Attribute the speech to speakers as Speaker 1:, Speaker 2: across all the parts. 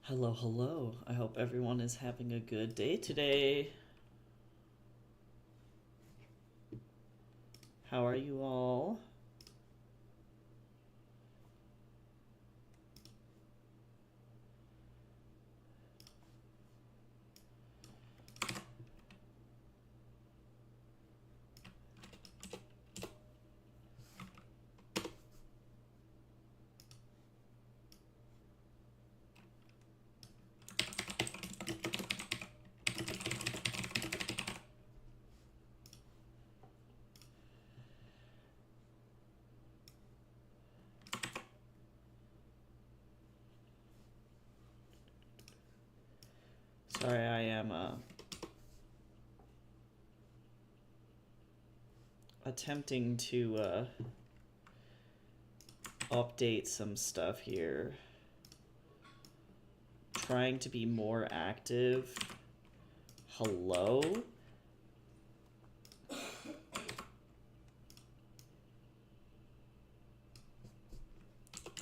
Speaker 1: Hello, hello. I hope everyone is having a good day today. How are you all? Sorry, I am attempting to update some stuff here. Trying to be more active. Hello?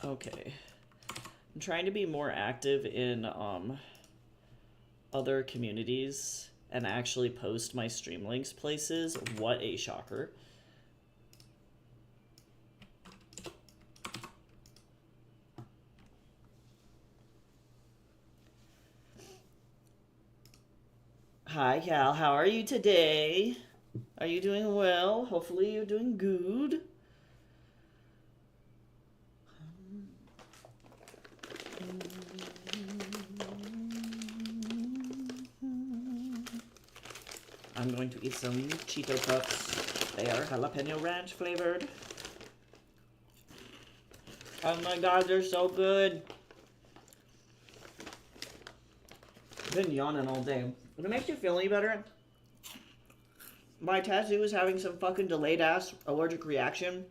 Speaker 1: Okay. I'm trying to be more active in other communities and actually post my stream links places. What a shocker. Hi, Cal. How are you today? Are you doing well? Hopefully you're doing good. I'm going to eat some Cheeto Puffs. They are jalapeno ranch flavored. Oh my god, they're so good. I've been yawning all day. If it makes you feel any better, my tattoo is having some fucking delayed ass allergic reaction.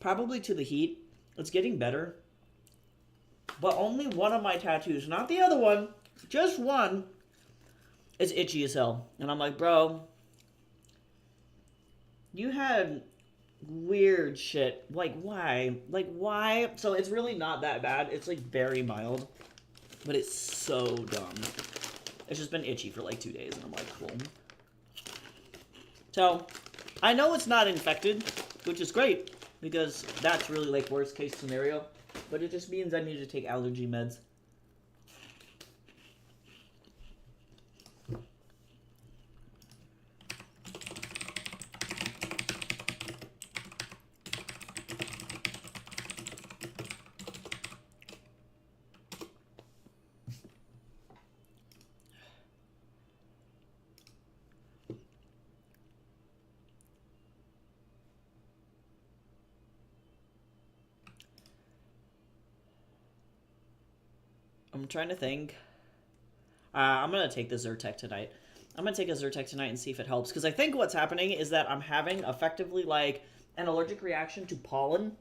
Speaker 1: Probably to the heat. It's getting better. But only one of my tattoos, not the other one, just one, is itchy as hell. And I'm like, bro, you had weird shit. Like, why? Like, why? So it's really not that bad. It's like very mild. But it's so dumb. It's just been itchy for like 2 days. And I'm like, cool. So, I know it's not infected, which is great. Because that's really like worst case scenario. But it just means I need to take allergy meds. I'm trying to think. I'm gonna take the Zyrtec tonight. I'm gonna take a Zyrtec tonight and see if it helps. Because I think what's happening is that I'm having effectively like an allergic reaction to pollen.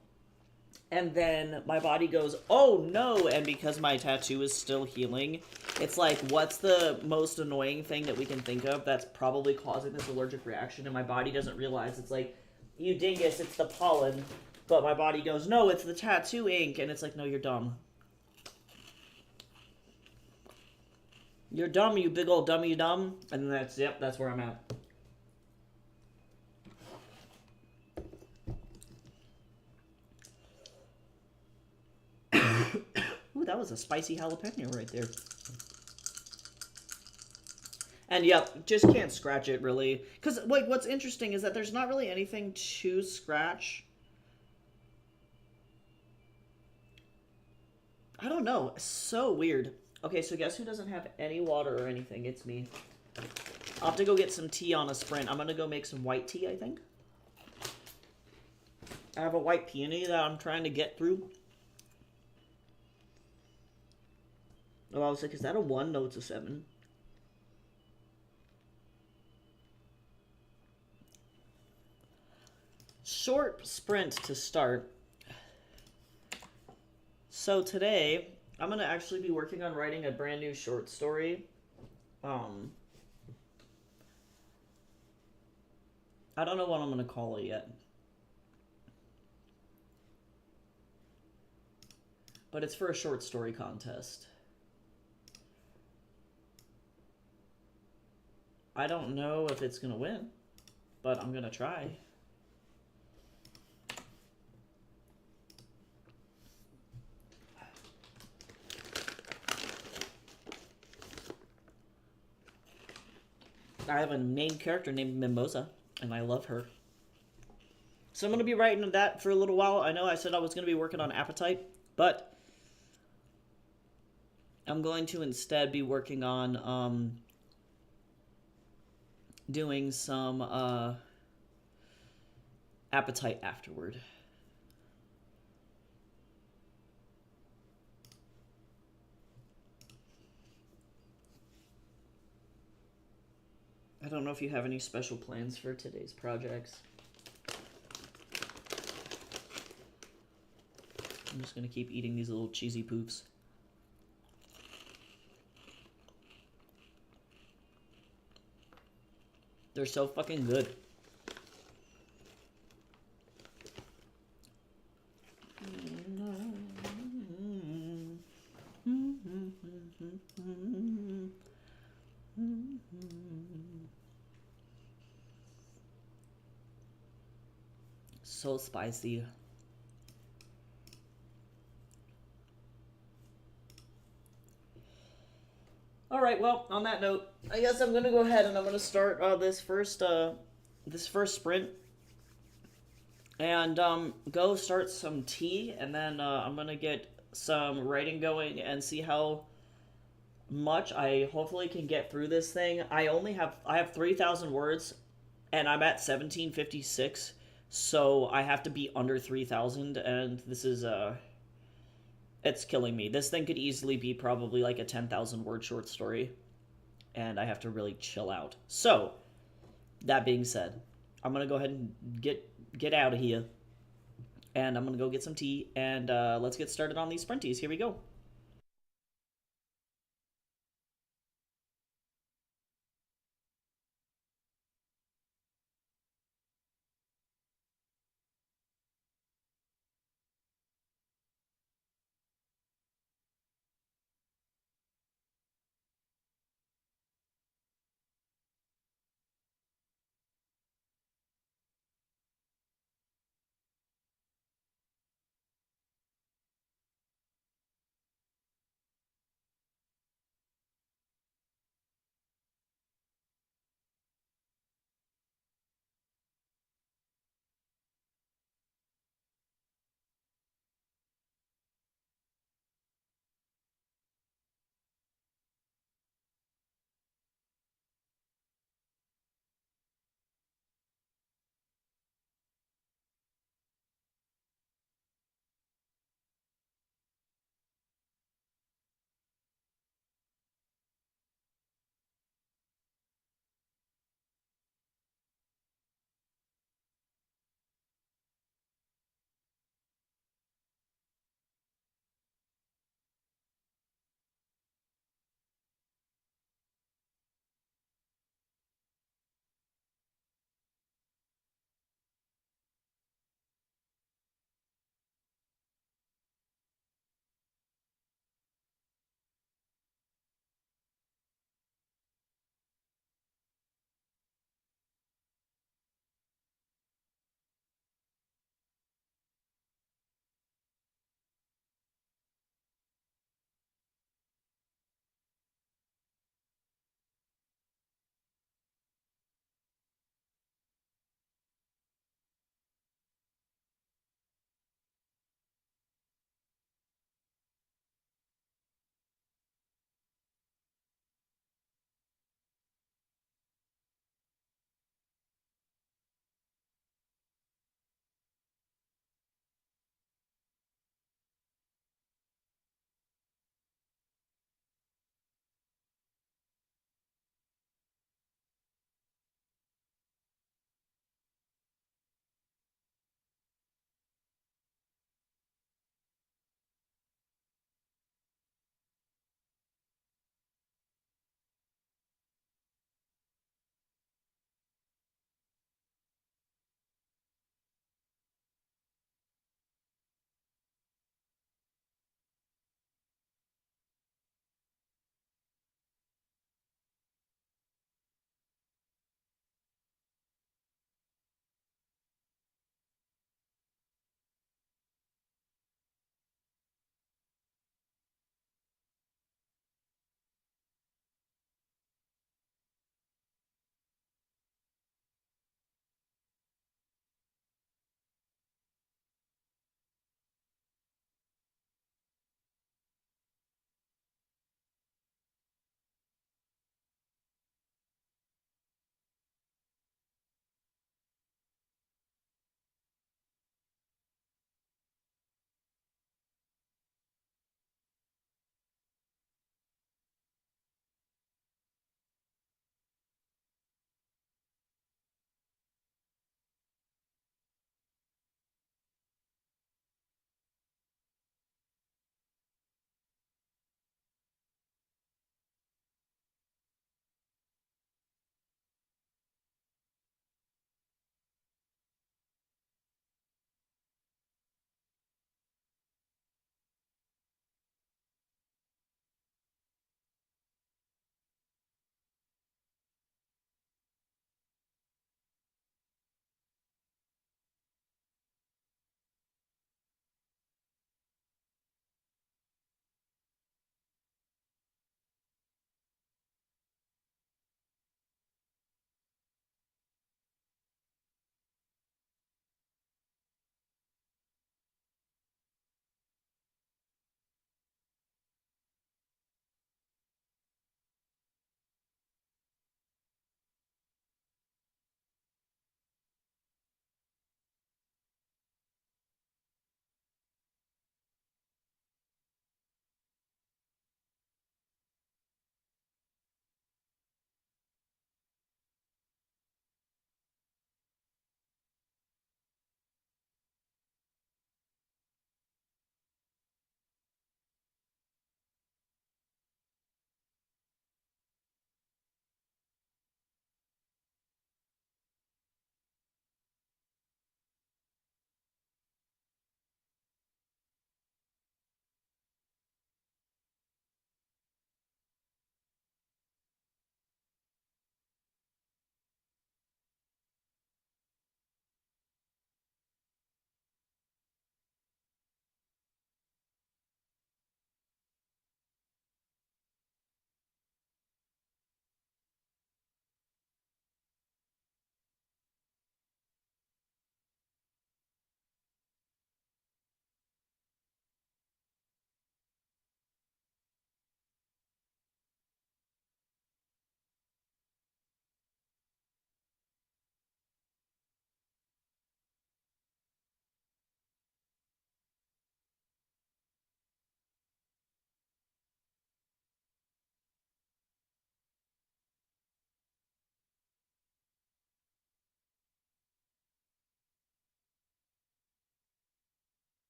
Speaker 1: And then my body goes, oh no. And because my tattoo is still healing, it's like, what's the most annoying thing that we can think of that's probably causing this allergic reaction? And my body doesn't realize. It's like, you dingus, it's the pollen. But my body goes, no, it's the tattoo ink. And it's like, no, you're dumb. You're dumb, you big old dummy dumb. And that's, yep, that's where I'm at. Ooh, that was a spicy jalapeno right there. And yep, just can't scratch it really. Because, like, what's interesting is that there's not really anything to scratch. I don't know. So weird. Okay, so guess who doesn't have any water or anything? It's me. I'll have to go get some tea on a sprint. I'm gonna go make some white tea, I think. I have a white peony that I'm trying to get through. Oh, I was like, is that a 1? No, it's a 7. Short sprint to start. So today, I'm gonna actually be working on writing a brand new short story. I don't know what I'm gonna call it yet. But it's for a short story contest. I don't know if it's gonna win, but I'm gonna try. I have a named character named Mimosa, and I love her. So I'm going to be writing that for a little while. I know I said I was going to be working on Appetite, but I'm going to instead be working on doing some Appetite afterward. I don't know if you have any special plans for today's projects. I'm just going to keep eating these little cheesy poofs. They're so fucking good. So spicy. Alright, well, on that note, I guess I'm gonna go ahead and I'm gonna start this first sprint. And go start some tea, and then I'm gonna get some writing going and see how much I hopefully can get through this thing. I have 3,000 words, and I'm at 1756, so I have to be under 3,000, and this is it's killing me. This thing could easily be probably like a 10,000 word short story, and I have to really chill out. So that being said, I'm gonna go ahead and get out of here, and I'm gonna go get some tea, and let's get started on these sprinties. Here we go.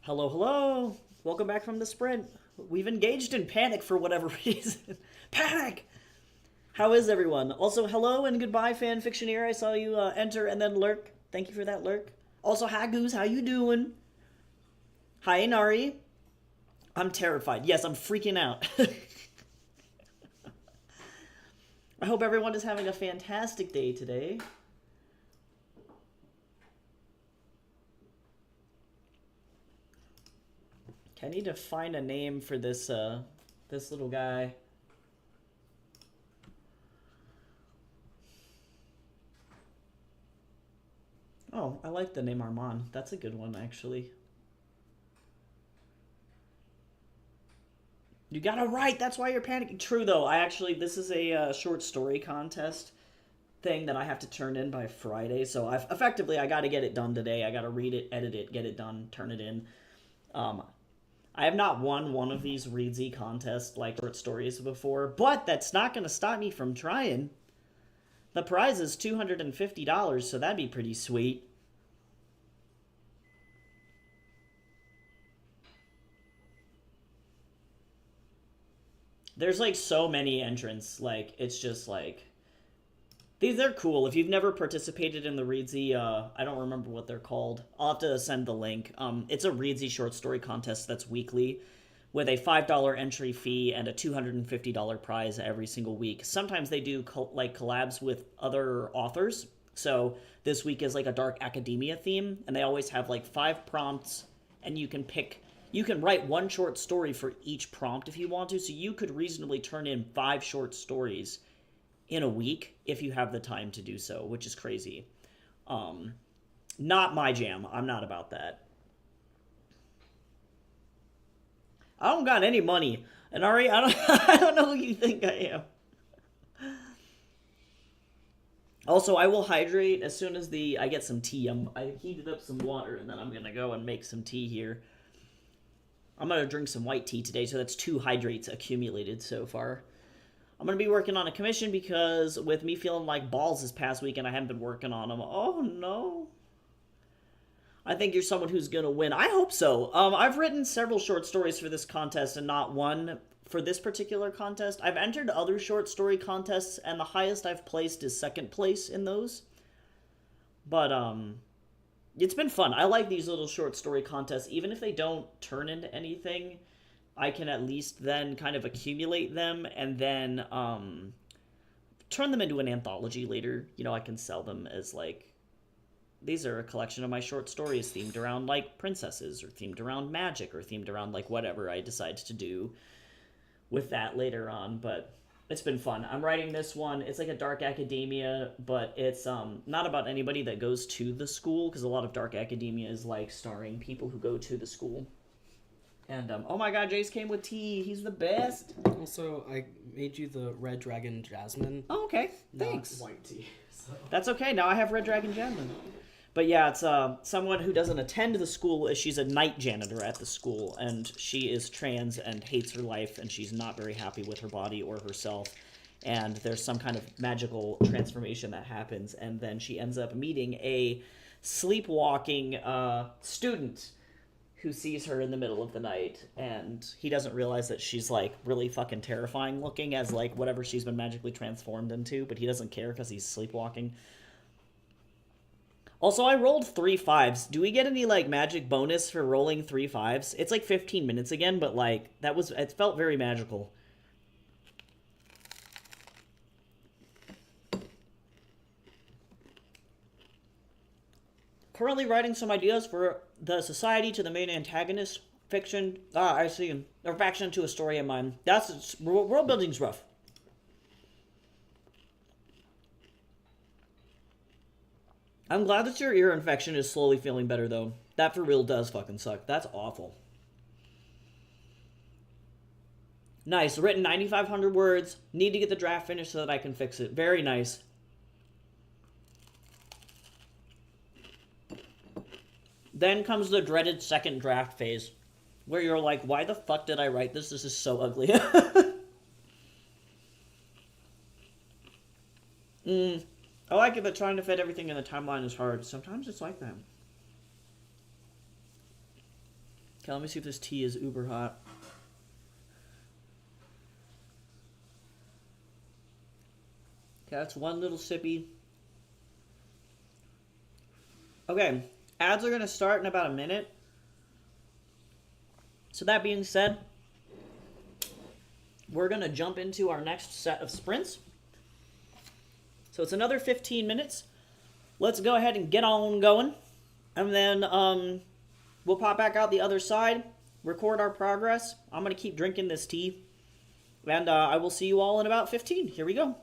Speaker 1: Hello, hello. Welcome back from the sprint. We've engaged in panic for whatever reason. Panic! How is everyone? Also, hello and goodbye, fanfictioneer. I saw you enter and then lurk. Thank you for that lurk. Also, hi, Goose. How you doing? Hi, Inari. I'm terrified. Yes, I'm freaking out. I hope everyone is having a fantastic day today. Okay, I need to find a name for this this little guy. Oh, I like the name Armand. That's a good one, actually. You got it right. That's why you're panicking. True, though. This is a short story contest thing that I have to turn in by Friday. So I got to get it done today. I got to read it, edit it, get it done, turn it in. I have not won one of these Readsy contests like short stories before, but that's not going to stop me from trying. The prize is $250, so that'd be pretty sweet. There's like so many entrants, like it's just like they're cool. If you've never participated in the Readsy, I don't remember what they're called. I'll have to send the link. It's a Readsy short story contest that's weekly, with a $5 entry fee and a $250 prize every single week. Sometimes they do like collabs with other authors. So this week is like a dark academia theme, and they always have like 5 prompts, and you can write one short story for each prompt if you want to. So you could reasonably turn in 5 short stories in a week if you have the time to do so, which is crazy. Not my jam. I'm not about that. I don't got any money. And Ari, I don't know who you think I am. Also, I will hydrate as soon as I get some tea. I heated up some water, and then I'm gonna go and make some tea here. I'm gonna drink some white tea today, so that's 2 hydrates accumulated so far. I'm going to be working on a commission because with me feeling like balls this past weekend, I haven't been working on them. Oh, no. I think you're someone who's going to win. I hope so. I've written several short stories for this contest and not one for this particular contest. I've entered other short story contests, and the highest I've placed is 2nd place in those. But, it's been fun. I like these little short story contests, even if they don't turn into anything. I can at least then kind of accumulate them and then turn them into an anthology later. You know, I can sell them as like, these are a collection of my short stories themed around like princesses or themed around magic or themed around like whatever I decide to do with that later on. But it's been fun. I'm writing this one. It's like a dark academia, but it's not about anybody that goes to the school, because a lot of dark academia is like starring people who go to the school. And, oh my god, Jace came with tea. He's the best.
Speaker 2: Also, I made you the Red Dragon Jasmine.
Speaker 1: Oh, okay. Thanks.
Speaker 2: Not white tea. So.
Speaker 1: That's okay. Now I have Red Dragon Jasmine. But yeah, it's someone who doesn't attend the school. She's a night janitor at the school, and she is trans and hates her life, and she's not very happy with her body or herself. And there's some kind of magical transformation that happens, and then she ends up meeting a sleepwalking student who sees her in the middle of the night, and he doesn't realize that she's like really fucking terrifying looking as like whatever she's been magically transformed into, but he doesn't care because he's sleepwalking. Also, I rolled 3 5s. Do we get any like magic bonus for rolling 3 5s? It's like 15 minutes again, but like it felt very magical. Currently writing some ideas for the society to the main antagonist fiction. I see. Or faction to a story of mine. World building's rough. I'm glad that your ear infection is slowly feeling better, though. That for real does fucking suck. That's awful. Nice. Written 9,500 words. Need to get the draft finished so that I can fix it. Very nice. Then comes the dreaded second draft phase, where you're like, why the fuck did I write this? This is so ugly. I like it, but trying to fit everything in the timeline is hard. Sometimes it's like that. Okay, let me see if this tea is uber hot. Okay, that's one little sippy. Okay, ads are going to start in about a minute. So that being said, we're going to jump into our next set of sprints. So it's another 15 minutes. Let's go ahead and get on going. And then we'll pop back out the other side, record our progress. I'm going to keep drinking this tea. And I will see you all in about 15. Here we go.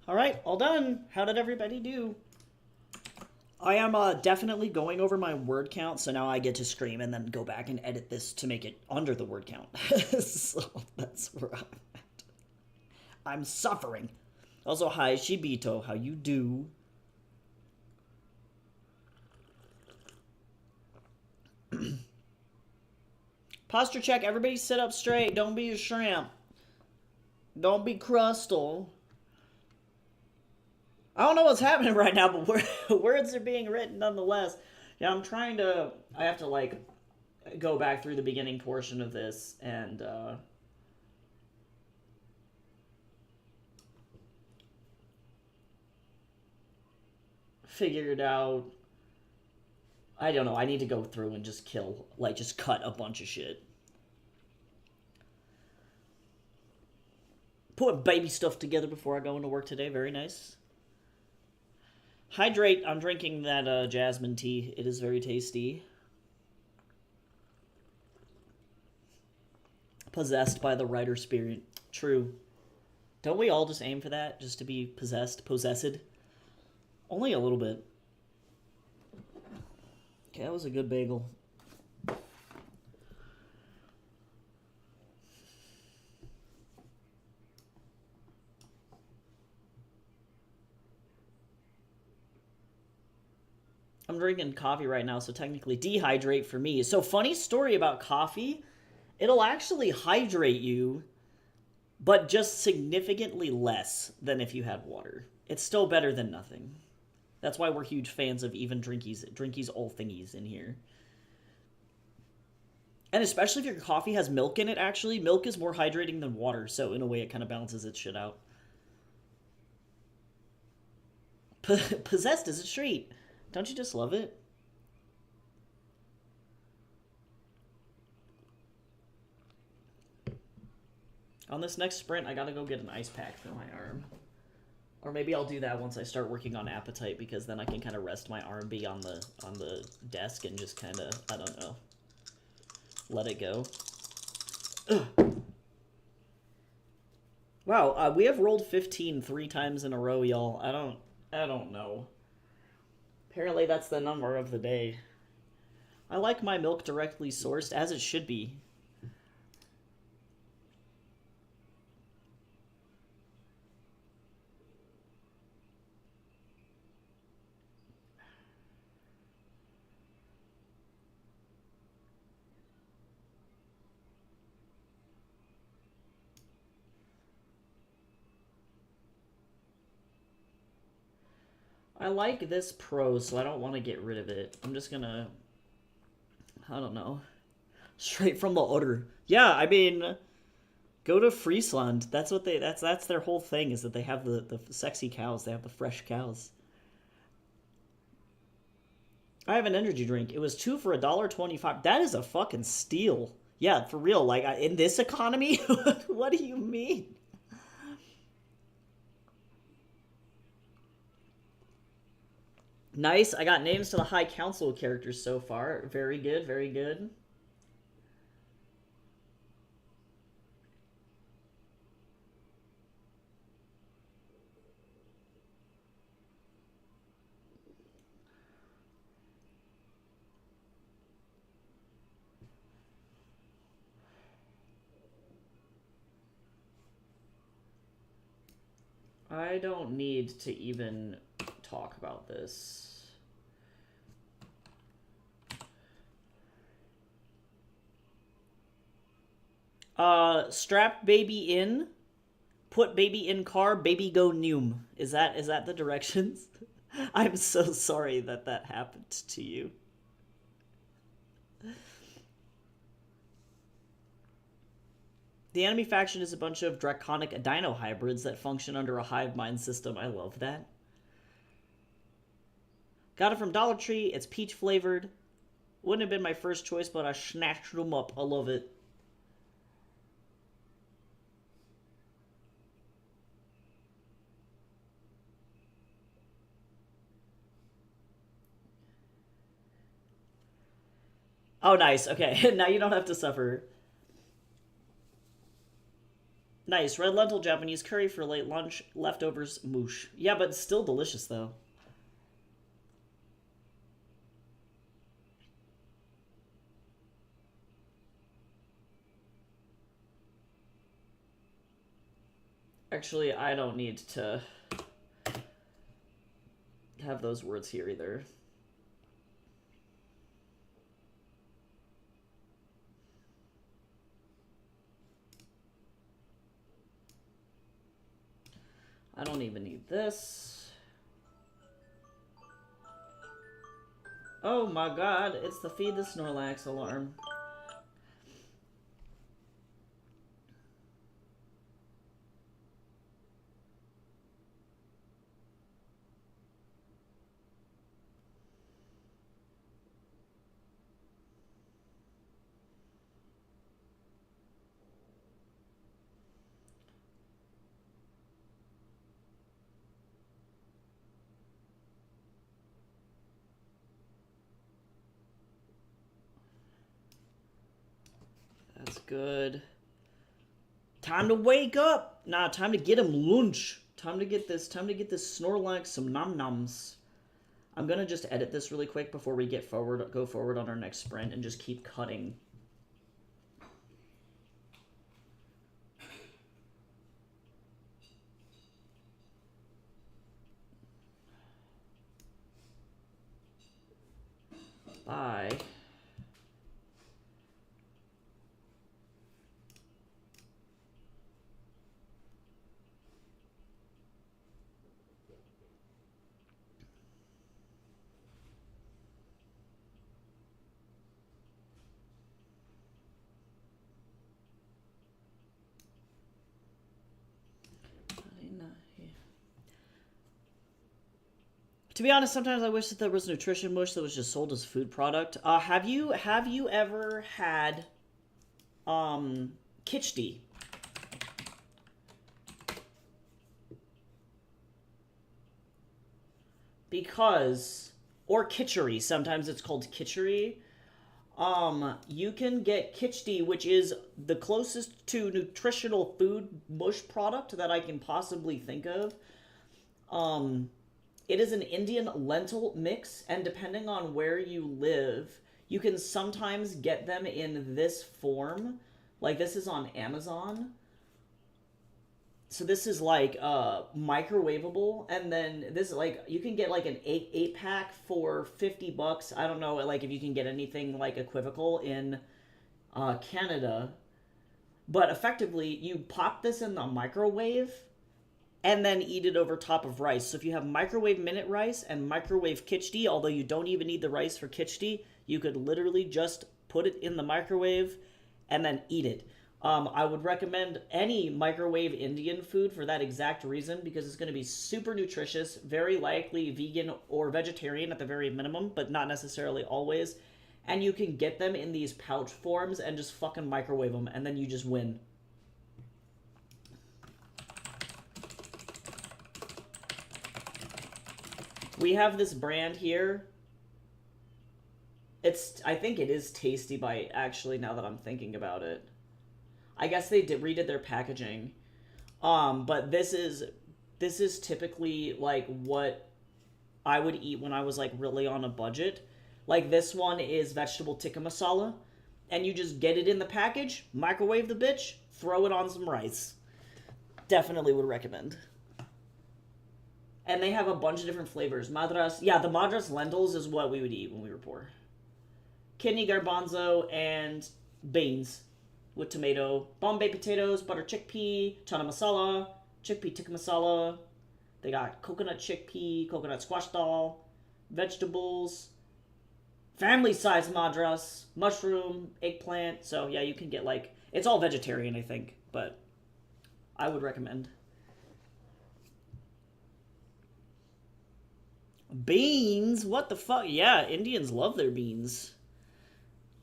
Speaker 1: All right, all done. How did everybody do? I am definitely going over my word count, so now I get to scream and then go back and edit this to make it under the word count. So that's where I'm at. I'm suffering. Also, hi, Shibito. How you do? Posture check. Everybody sit up straight. Don't be a shrimp. Don't be crustal. I don't know what's happening right now, but words are being written nonetheless. Yeah, I'm trying to... I have to, like, go back through the beginning portion of this and, figure it out. I don't know. I need to go through and just kill, like, just cut a bunch of shit. Put baby stuff together before I go into work today. Very nice. Hydrate. I'm drinking that jasmine tea. It is very tasty. Possessed by the writer spirit. True. Don't we all just aim for that? Just to be possessed? Possessed? Only a little bit. Okay, that was a good bagel. I'm drinking coffee right now, so technically dehydrate for me. So funny story about coffee. It'll actually hydrate you, but just significantly less than if you had water. It's still better than nothing. That's why we're huge fans of even drinkies all thingies in here. And especially if your coffee has milk in it, actually. Milk is more hydrating than water, so in a way it kind of balances its shit out. Possessed is a treat. Don't you just love it? On this next sprint, I gotta go get an ice pack for my arm. Or maybe I'll do that once I start working on appetite, because then I can kind of rest my arm be on the desk and just kind of, I don't know, let it go. Ugh. Wow, we have rolled 15 3 times in a row, y'all. I don't know. Apparently that's the number of the day. I like my milk directly sourced, as it should be. I like this pro, so I don't want to get rid of it. I'm just gonna... I don't know. Straight from the udder. Yeah, I mean... Go to Friesland. That's what they... That's their whole thing, is that they have the sexy cows. They have the fresh cows. I have an energy drink. It was 2 for $1.25. That is a fucking steal. Yeah, for real. Like, in this economy? What do you mean? Nice. I got names to the High Council characters so far. Very good, very good. I don't need to even talk about this. Strap baby in, put baby in car, baby go noom. Is that the directions? I'm so sorry that happened to you. The enemy faction is a bunch of draconic dino hybrids that function under a hive mind system. I love that. Got it from Dollar Tree. It's peach flavored. Wouldn't have been my first choice, but I snatched them up. I love it. Oh, nice. Okay, now you don't have to suffer. Nice. Red lentil Japanese curry for late lunch. Leftovers moosh. Yeah, but it's still delicious, though. Actually, I don't need to have those words here either. I don't even need this. Oh my god, it's the feed the Snorlax alarm. That's good. Time to wake up! Nah, time to get him lunch. Time to get this Snorlax some nom-noms. I'm gonna just edit this really quick before we go forward on our next sprint and just keep cutting. Bye. To be honest, sometimes I wish that there was nutrition mush that was just sold as food product. Have you ever had Kitschty? Because, or Kitchery, sometimes it's called Kitchery. You can get Kitschty, which is the closest to nutritional food mush product that I can possibly think of. It is an Indian lentil mix, and depending on where you live, you can sometimes get them in this form. Like, this is on Amazon. So this is like microwavable, and then this like you can get like an eight pack for $50. I don't know like if you can get anything like equivocal in Canada, but effectively you pop this in the microwave and then eat it over top of rice. So if you have microwave minute rice and microwave Kitschty, although you don't even need the rice for Kitschty, you could literally just put it in the microwave and then eat it. I would recommend any microwave Indian food for that exact reason, because it's going to be super nutritious, very likely vegan or vegetarian at the very minimum, but not necessarily always. And you can get them in these pouch forms and just fucking microwave them, and then you just win. We have this brand here. I think it is Tasty Bite, actually, now that I'm thinking about it. I guess they redid their packaging. But this is typically like what I would eat when I was like really on a budget. Like this one is vegetable tikka masala, and you just get it in the package, microwave the bitch, throw it on some rice. Definitely would recommend. And they have a bunch of different flavors. Madras, yeah, the Madras lentils is what we would eat when we were poor. Kidney garbanzo and beans with tomato, Bombay potatoes, butter chickpea, chana masala, chickpea tikka masala. They got coconut chickpea, coconut squash dal, vegetables, family size madras, mushroom, eggplant. So yeah, you can get like, it's all vegetarian, I think, but I would recommend. Beans? What the fuck? Yeah, Indians love their beans.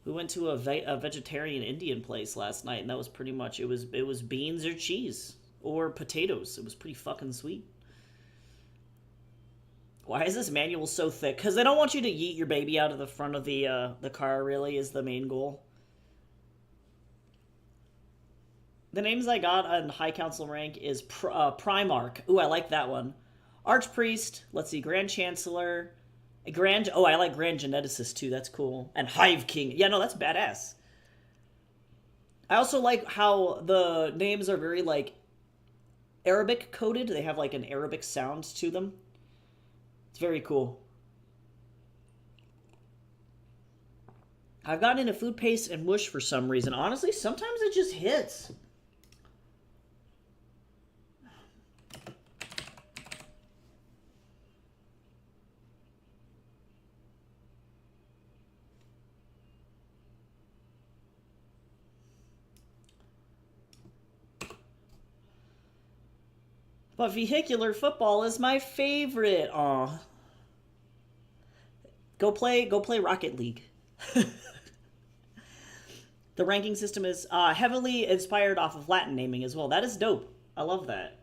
Speaker 1: We went to a vegetarian Indian place last night, and that was pretty much it was beans or cheese or potatoes. It was pretty fucking sweet. Why is this manual so thick? Because they don't want you to yeet your baby out of the front of the car. Really, is the main goal. The names I got on High Council rank is Primarch. Ooh, I like that one. Archpriest. Let's see, Grand Chancellor. Grand. Oh, I like Grand Geneticist too. That's cool. And Hive King. Yeah, no, that's badass. I also like how the names are very like Arabic coded. They have like an Arabic sound to them. It's very cool. I've gotten into food paste and mush for some reason. Honestly, sometimes it just hits. But vehicular football is my favorite. Aw. Go play Rocket League. The ranking system is heavily inspired off of Latin naming as well. That is dope. I love that.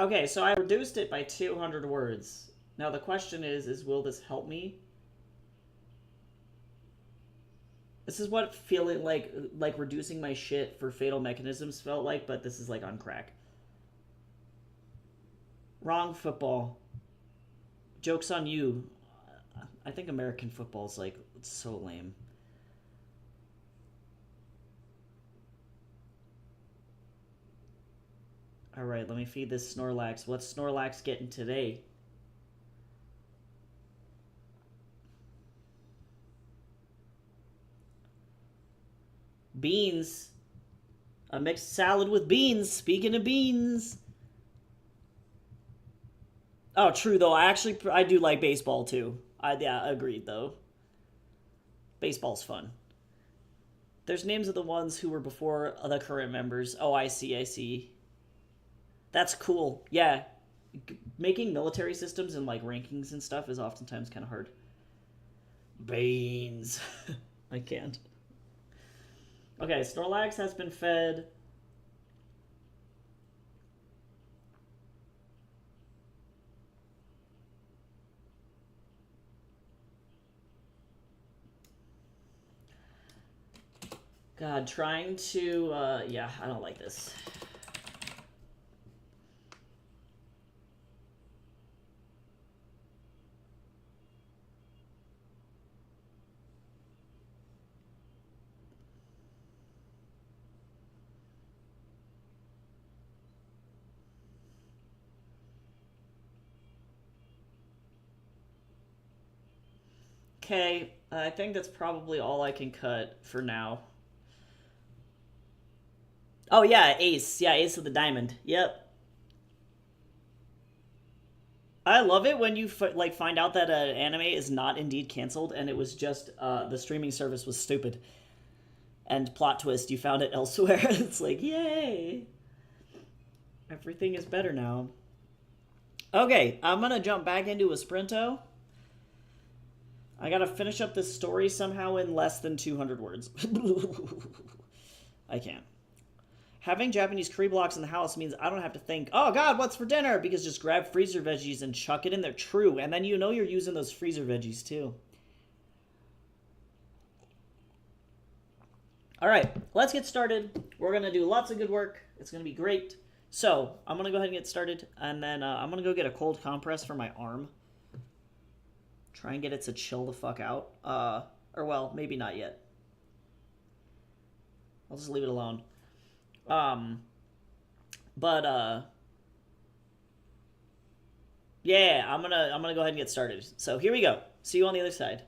Speaker 1: Okay, so I reduced it by 200 words. Now the question is will this help me? This is what feeling like reducing my shit for Fatal Mechanisms felt like, but this is like on crack. Wrong football. Joke's on you. I think American football is like so lame. All right, let me feed this Snorlax. What's Snorlax getting today? Beans. A mixed salad with beans. Speaking of beans. Oh, true though. I do like baseball too. Yeah, agreed though. Baseball's fun. There's names of the ones who were before the current members. Oh, I see, I see. That's cool. Yeah. Making military systems and like rankings and stuff is oftentimes kind of hard. Beans. I can't. Okay, Snorlax has been fed. God, trying to, yeah, I don't like this. Okay, I think that's probably all I can cut for now. Oh yeah, Ace. Yeah, Ace of the Diamond. Yep. I love it when you like find out that an anime is not indeed canceled and it was just the streaming service was stupid. And plot twist, you found it elsewhere. It's like, yay! Everything is better now. Okay, I'm gonna jump back into a Sprinto. I gotta finish up this story somehow in less than 200 words. I can't. Having Japanese curry blocks in the house means I don't have to think, oh god, what's for dinner? Because just grab freezer veggies and chuck it in there. True. And then you know you're using those freezer veggies too. All right, let's get started. We're going to do lots of good work. It's going to be great. So I'm going to go ahead and get started. And then I'm going to go get a cold compress for my arm. Try and get it to chill the fuck out. Or well, maybe not yet. I'll just leave it alone. Yeah, I'm gonna go ahead and get started. So here we go. See you on the other side.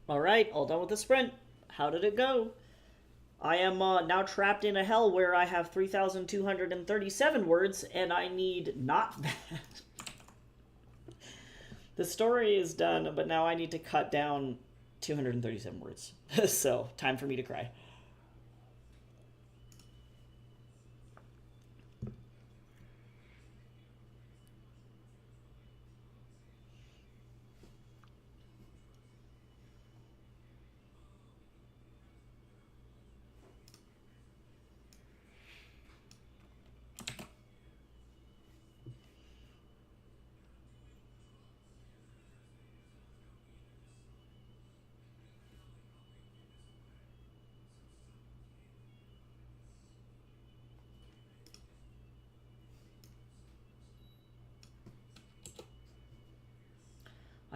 Speaker 1: All right, all done with the sprint. How did it go? I am now trapped in a hell where I have 3,237 words, and I need not that. The story is done, but now I need to cut down 237 words. So, time for me to cry.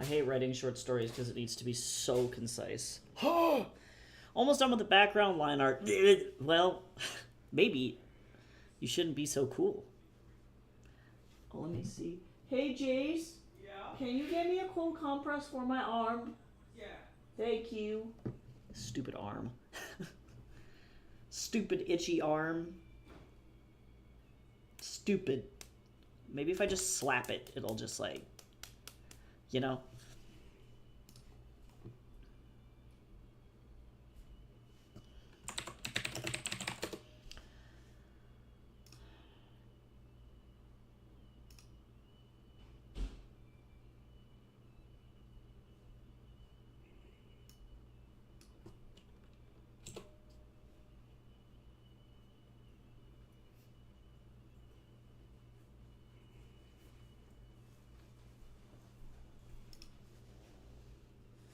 Speaker 1: I hate writing short stories because it needs to be so concise. Almost done with the background line art. Well, maybe you shouldn't be so cool. Oh, let me see. Hey, Jace.
Speaker 3: Yeah?
Speaker 1: Can you get me a cold compress for my arm?
Speaker 3: Yeah.
Speaker 1: Thank you. Stupid arm. Stupid itchy arm. Stupid. Maybe if I just slap it, it'll just like, you know?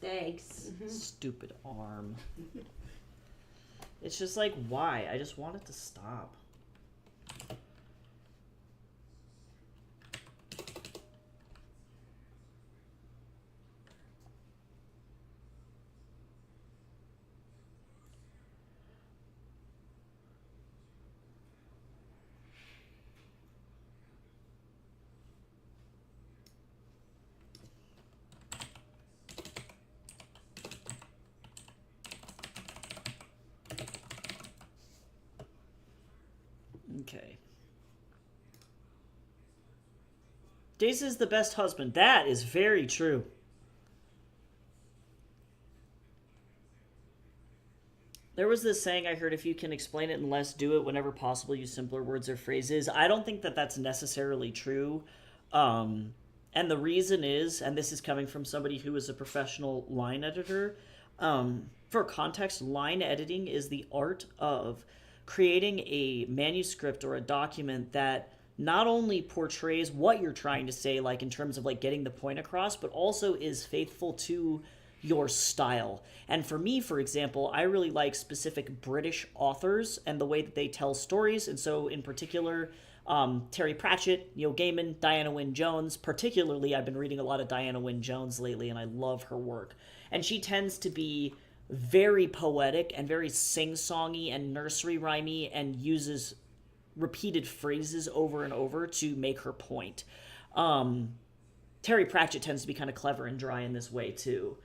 Speaker 1: Thanks. Stupid arm. It's just like, why? I just want it to stop. Okay. Jace is the best husband. That is very true. There was this saying I heard, if you can explain it in less, do it. Whenever possible, use simpler words or phrases. I don't think that that's necessarily true. And the reason is, and this is coming from somebody who is a professional line editor, for context, line editing is the art of creating a manuscript or a document that not only portrays what you're trying to say, like in terms of like getting the point across, but also is faithful to your style. And for me, for example, I really like specific British authors and the way that they tell stories. And so in particular, Terry Pratchett, Neil Gaiman, Diana Wynne Jones. Particularly, I've been reading a lot of Diana Wynne Jones lately, and I love her work. And she tends to be very poetic and very sing-songy and nursery rhymey, and uses repeated phrases over and over to make her point. Terry Pratchett tends to be kind of clever and dry in this way too.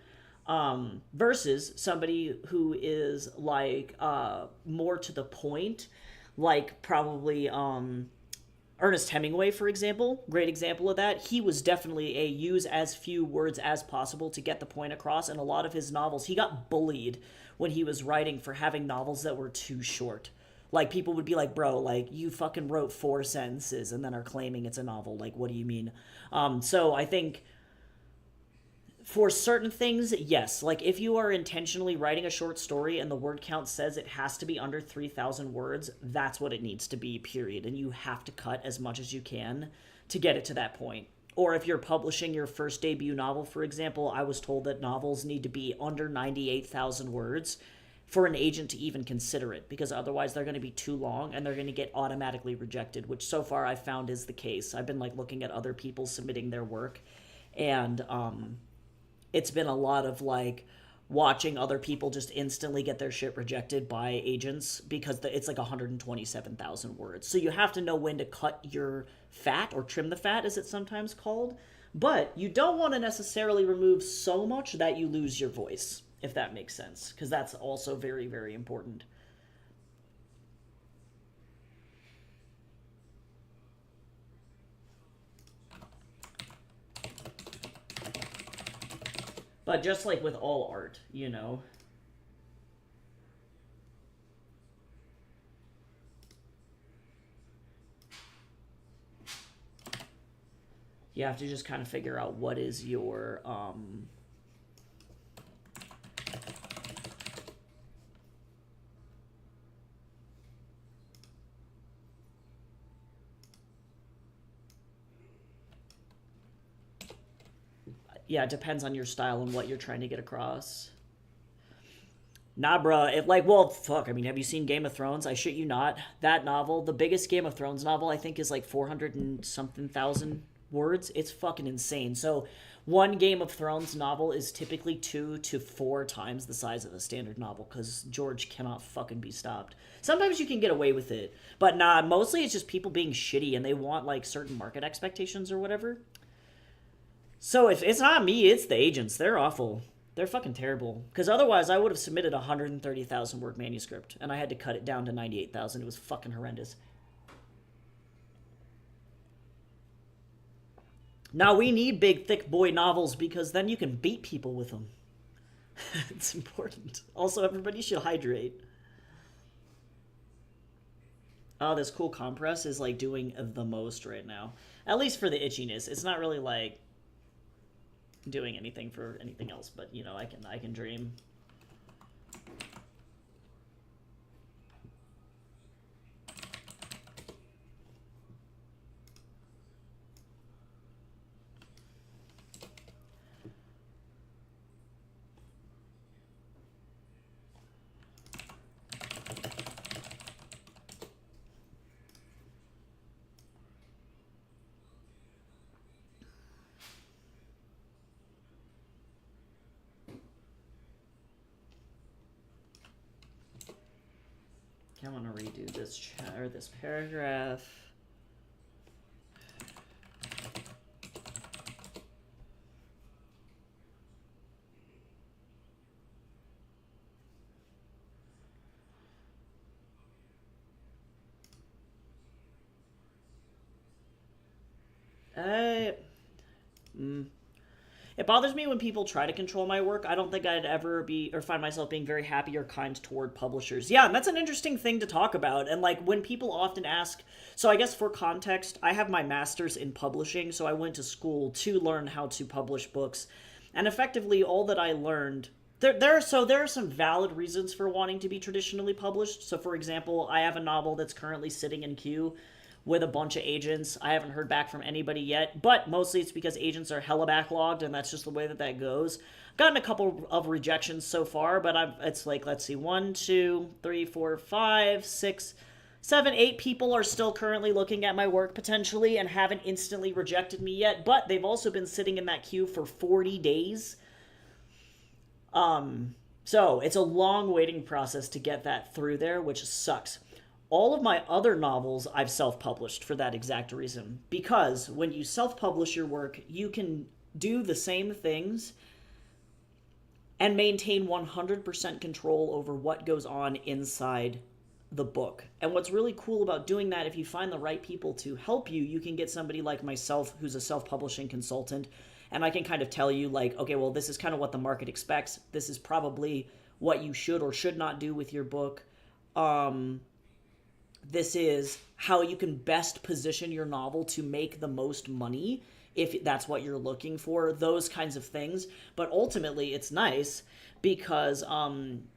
Speaker 1: Versus somebody who is like more to the point, like probably Ernest Hemingway, for example, great example of that. He was definitely a use as few words as possible to get the point across. And a lot of his novels, he got bullied when he was writing for having novels that were too short. Like, people would be like, bro, like, you fucking wrote 4 sentences and then are claiming it's a novel. Like, what do you mean? So I think for certain things, yes. Like, if you are intentionally writing a short story and the word count says it has to be under 3,000 words, that's what it needs to be, period. And you have to cut as much as you can to get it to that point. Or if you're publishing your first debut novel, for example, I was told that novels need to be under 98,000 words for an agent to even consider it, because otherwise they're going to be too long and they're going to get automatically rejected, which so far I've found is the case. I've been like looking at other people submitting their work, and it's been a lot of like watching other people just instantly get their shit rejected by agents because it's like 127,000 words. So you have to know when to cut your fat, or trim the fat as it's sometimes called, but you don't want to necessarily remove so much that you lose your voice. if that makes sense, because that's also very, very important. But just like with all art, you know, you have to just kind of figure out what is your yeah, it depends on your style and what you're trying to get across. Nah, bruh. If like, well, fuck. I mean, have you seen Game of Thrones? I shit you not. That novel, the biggest Game of Thrones novel, I think is like 400 and something thousand words. It's fucking insane. So, one Game of Thrones novel is typically 2 to 4 times the size of a standard novel because George cannot fucking be stopped. Sometimes you can get away with it, but nah. Mostly it's just people being shitty and they want like certain market expectations or whatever. So if it's not me, it's the agents. They're awful. They're fucking terrible. Because otherwise, I would have submitted a 130,000 word manuscript, and I had to cut it down to 98,000. It was fucking horrendous. Now we need big, thick boy novels because then you can beat people with them. It's important. Also, everybody should hydrate. Oh, this cool compress is like doing the most right now. At least for the itchiness. It's not really like doing anything for anything else, but you know, I can dream. I want to redo this or this paragraph. Uh, It bothers me when people try to control my work. I don't think I'd ever be or find myself being very happy or kind toward publishers. Yeah, and that's an interesting thing to talk about. And like when people often ask, so I guess for context, I have my master's in publishing, so I went to school to learn how to publish books. And effectively all that I learned there are some valid reasons for wanting to be traditionally published. So for example, I have a novel that's currently sitting in queue with a bunch of agents. I haven't heard back from anybody yet, but mostly it's because agents are hella backlogged, and that's just the way that goes. Gotten a couple of rejections so far, but it's like, let's see, 1, 2, 3, 4, 5, 6, 7, 8 people are still currently looking at my work potentially and haven't instantly rejected me yet, but they've also been sitting in that queue for 40 days. So it's a long waiting process to get that through there, which sucks. All of my other novels I've self-published for that exact reason. Because when you self-publish your work, you can do the same things and maintain 100% control over what goes on inside the book. And what's really cool about doing that, if you find the right people to help you, you can get somebody like myself who's a self-publishing consultant, and I can kind of tell you like, okay, well, this is kind of what the market expects. This is probably what you should or should not do with your book. This is how you can best position your novel to make the most money if that's what you're looking for, those kinds of things. But ultimately, it's nice because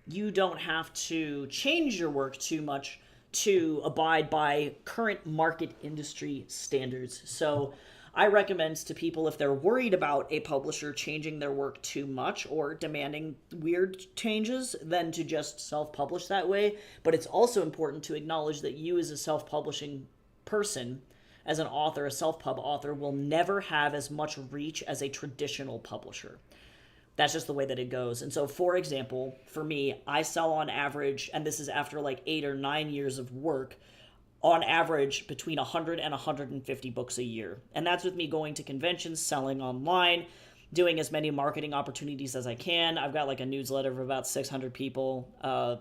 Speaker 1: you don't have to change your work too much to abide by current market industry standards. So I recommend to people, if they're worried about a publisher changing their work too much or demanding weird changes, then to just self-publish that way. But it's also important to acknowledge that you as a self-publishing person, as an author, a self-pub author, will never have as much reach as a traditional publisher. That's just the way that it goes. And so, for example, for me, I sell on average, and this is after like 8 or 9 years of work, on average between 100 and 150 books a year. And that's with me going to conventions, selling online, doing as many marketing opportunities as I can. I've got like a newsletter of about 600 people,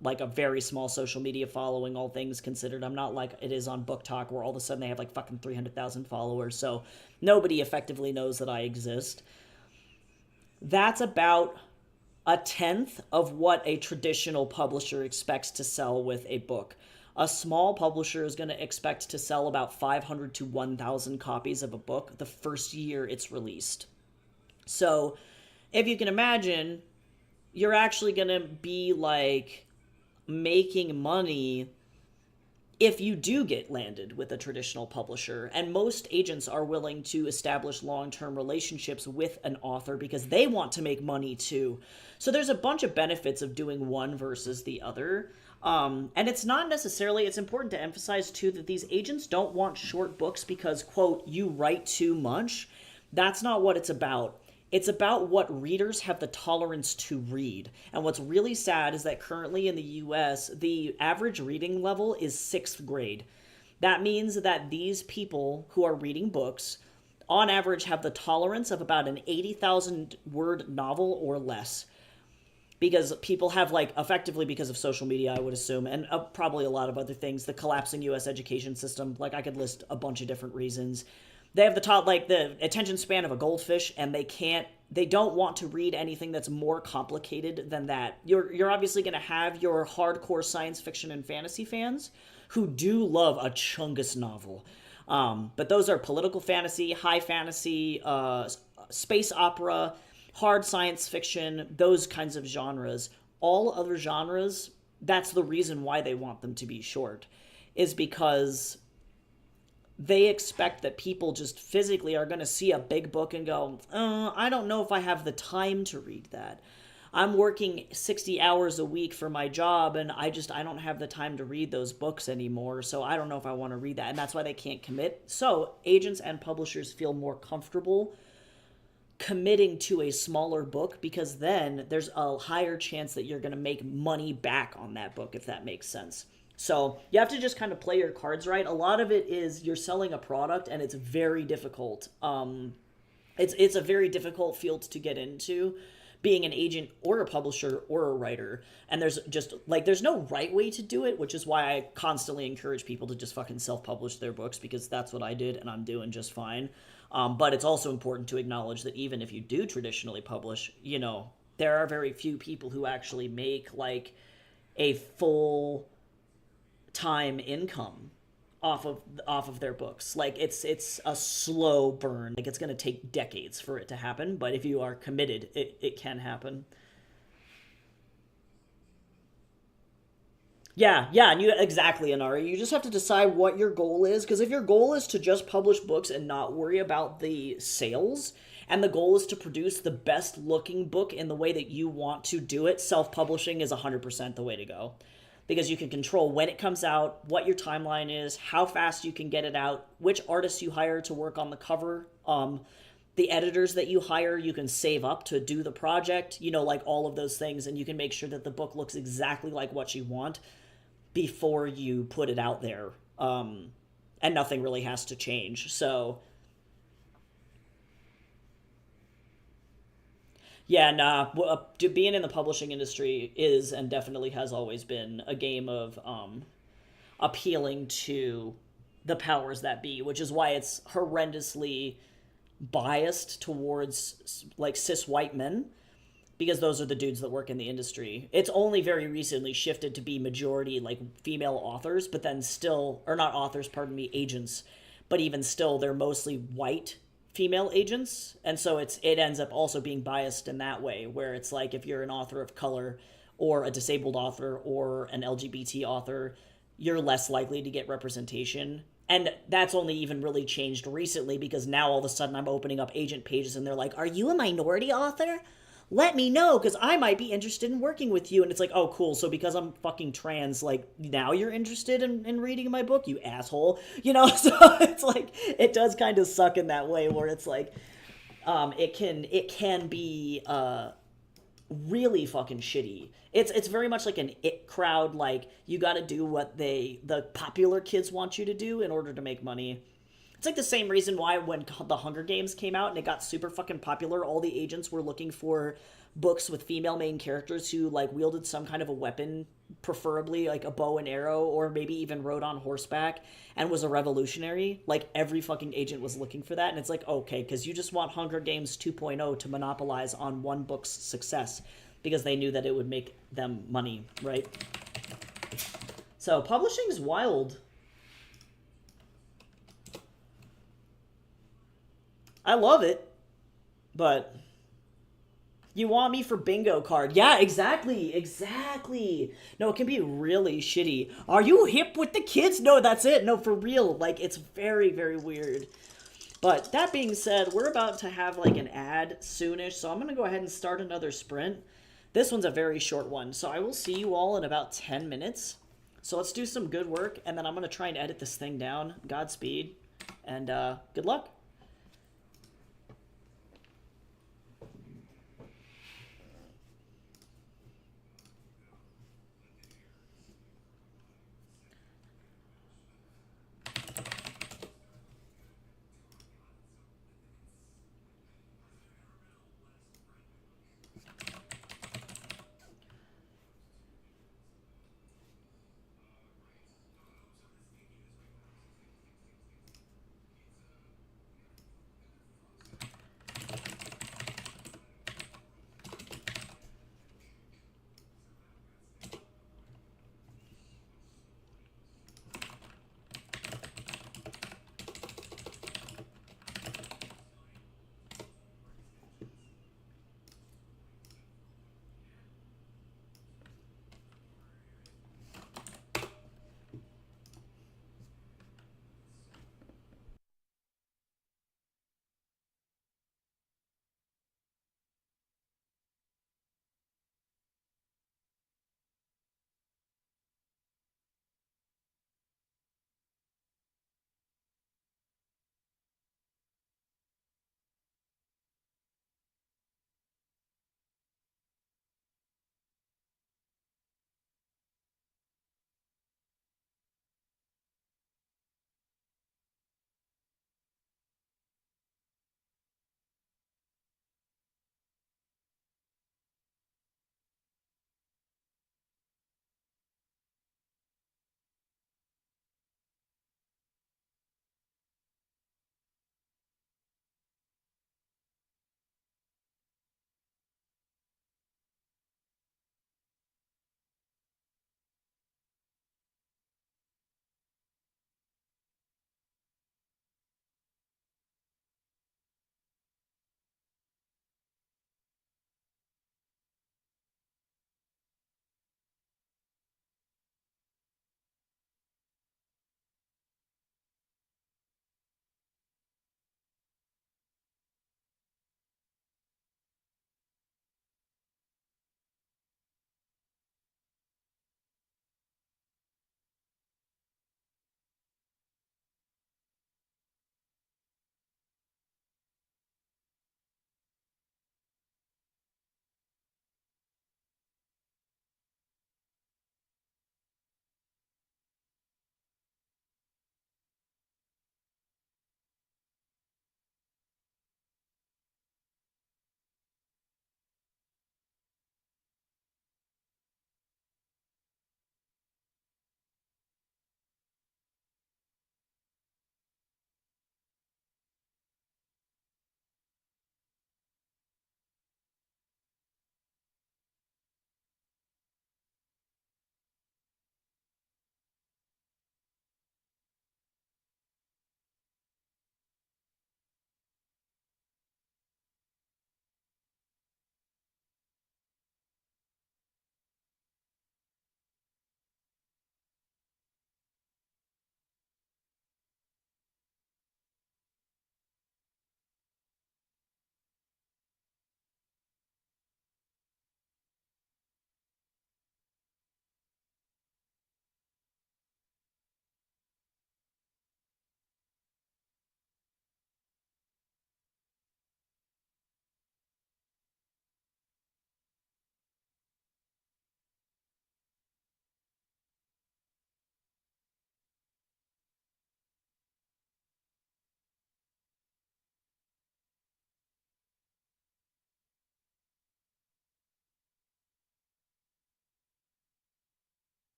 Speaker 1: like a very small social media following, all things considered. I'm not like it is on Book Talk where all of a sudden they have like fucking 300,000 followers. So nobody effectively knows that I exist. That's about a tenth of what a traditional publisher expects to sell with a book. A small publisher is going to expect to sell about 500 to 1,000 copies of a book the first year it's released. So, if you can imagine, you're actually going to be like making money if you do get landed with a traditional publisher. And most agents are willing to establish long-term relationships with an author because they want to make money too. So there's a bunch of benefits of doing one versus the other. And it's not necessarily, it's important to emphasize too that these agents don't want short books because, quote, you write too much. That's not what it's about. It's about what readers have the tolerance to read. And what's really sad is that currently in the US, the average reading level is 6th grade. That means that these people who are reading books, on average, have the tolerance of about an 80,000 word novel or less. Because people have, like, effectively because of social media, I would assume, and probably a lot of other things, the collapsing US education system, like I could list a bunch of different reasons. They have the attention span of a goldfish, and they don't want to read anything that's more complicated than that. You're obviously going to have your hardcore science fiction and fantasy fans who do love a Chungus novel. But those are political fantasy, high fantasy, space opera, hard science fiction, those kinds of genres. All other genres, that's the reason why they want them to be short, is because they expect that people just physically are going to see a big book and go, I don't know if I have the time to read that. I'm working 60 hours a week for my job, and I don't have the time to read those books anymore, so I don't know if I want to read that, and that's why they can't commit. So agents and publishers feel more comfortable committing to a smaller book because then there's a higher chance that you're going to make money back on that book, if that makes sense. So you have to just kind of play your cards right. A lot of it is you're selling a product, and it's very difficult. It's a very difficult field to get into, being an agent or a publisher or a writer. And there's no right way to do it, which is why I constantly encourage people to just fucking self-publish their books, because that's what I did, and I'm doing just fine. But it's also important to acknowledge that even if you do traditionally publish, there are very few people who actually make like a full time income off of their books. Like it's a slow burn. Like it's going to take decades for it to happen, but if you are committed, it can happen. Yeah, and exactly, Anari. You just have to decide what your goal is, because if your goal is to just publish books and not worry about the sales, and the goal is to produce the best looking book in the way that you want to do it, self-publishing is 100% the way to go. Because you can control when it comes out, what your timeline is, how fast you can get it out, which artists you hire to work on the cover, the editors that you hire, you can save up to do the project, like all of those things, and you can make sure that the book looks exactly like what you want before you put it out there. And nothing really has to change. So yeah, being in the publishing industry is and definitely has always been a game of appealing to the powers that be, which is why it's horrendously biased towards like cis white men, because those are the dudes that work in the industry. It's only very recently shifted to be majority like female authors, but then still, or not authors, pardon me, agents, but even still they're mostly white female agents, and so it ends up also being biased in that way, where it's like if you're an author of color or a disabled author or an LGBT author, you're less likely to get representation. And that's only even really changed recently, because now all of a sudden I'm opening up agent pages and they're like, are you a minority author? Let me know, because I might be interested in working with you. And it's like, oh, cool. So because I'm fucking trans, like, now you're interested in reading my book, you asshole. So it's like, it does kind of suck in that way, where it's like, it can be really fucking shitty. It's very much like an it crowd, like, you gotta do what the popular kids want you to do in order to make money. It's like the same reason why when the Hunger Games came out and it got super fucking popular, all the agents were looking for books with female main characters who like wielded some kind of a weapon, preferably like a bow and arrow, or maybe even rode on horseback and was a revolutionary. Like every fucking agent was looking for that, and it's like, okay, because you just want Hunger Games 2.0 to monopolize on one book's success because they knew that it would make them money, right? So publishing's wild. I love it, but you want me for bingo card. Yeah, exactly, exactly. No, it can be really shitty. Are you hip with the kids? No, that's it. No, for real. Like, it's very, very weird. But that being said, we're about to have like an ad soonish, so I'm going to go ahead and start another sprint. This one's a very short one, so I will see you all in about 10 minutes. So let's do some good work, and then I'm going to try and edit this thing down. Godspeed, and good luck.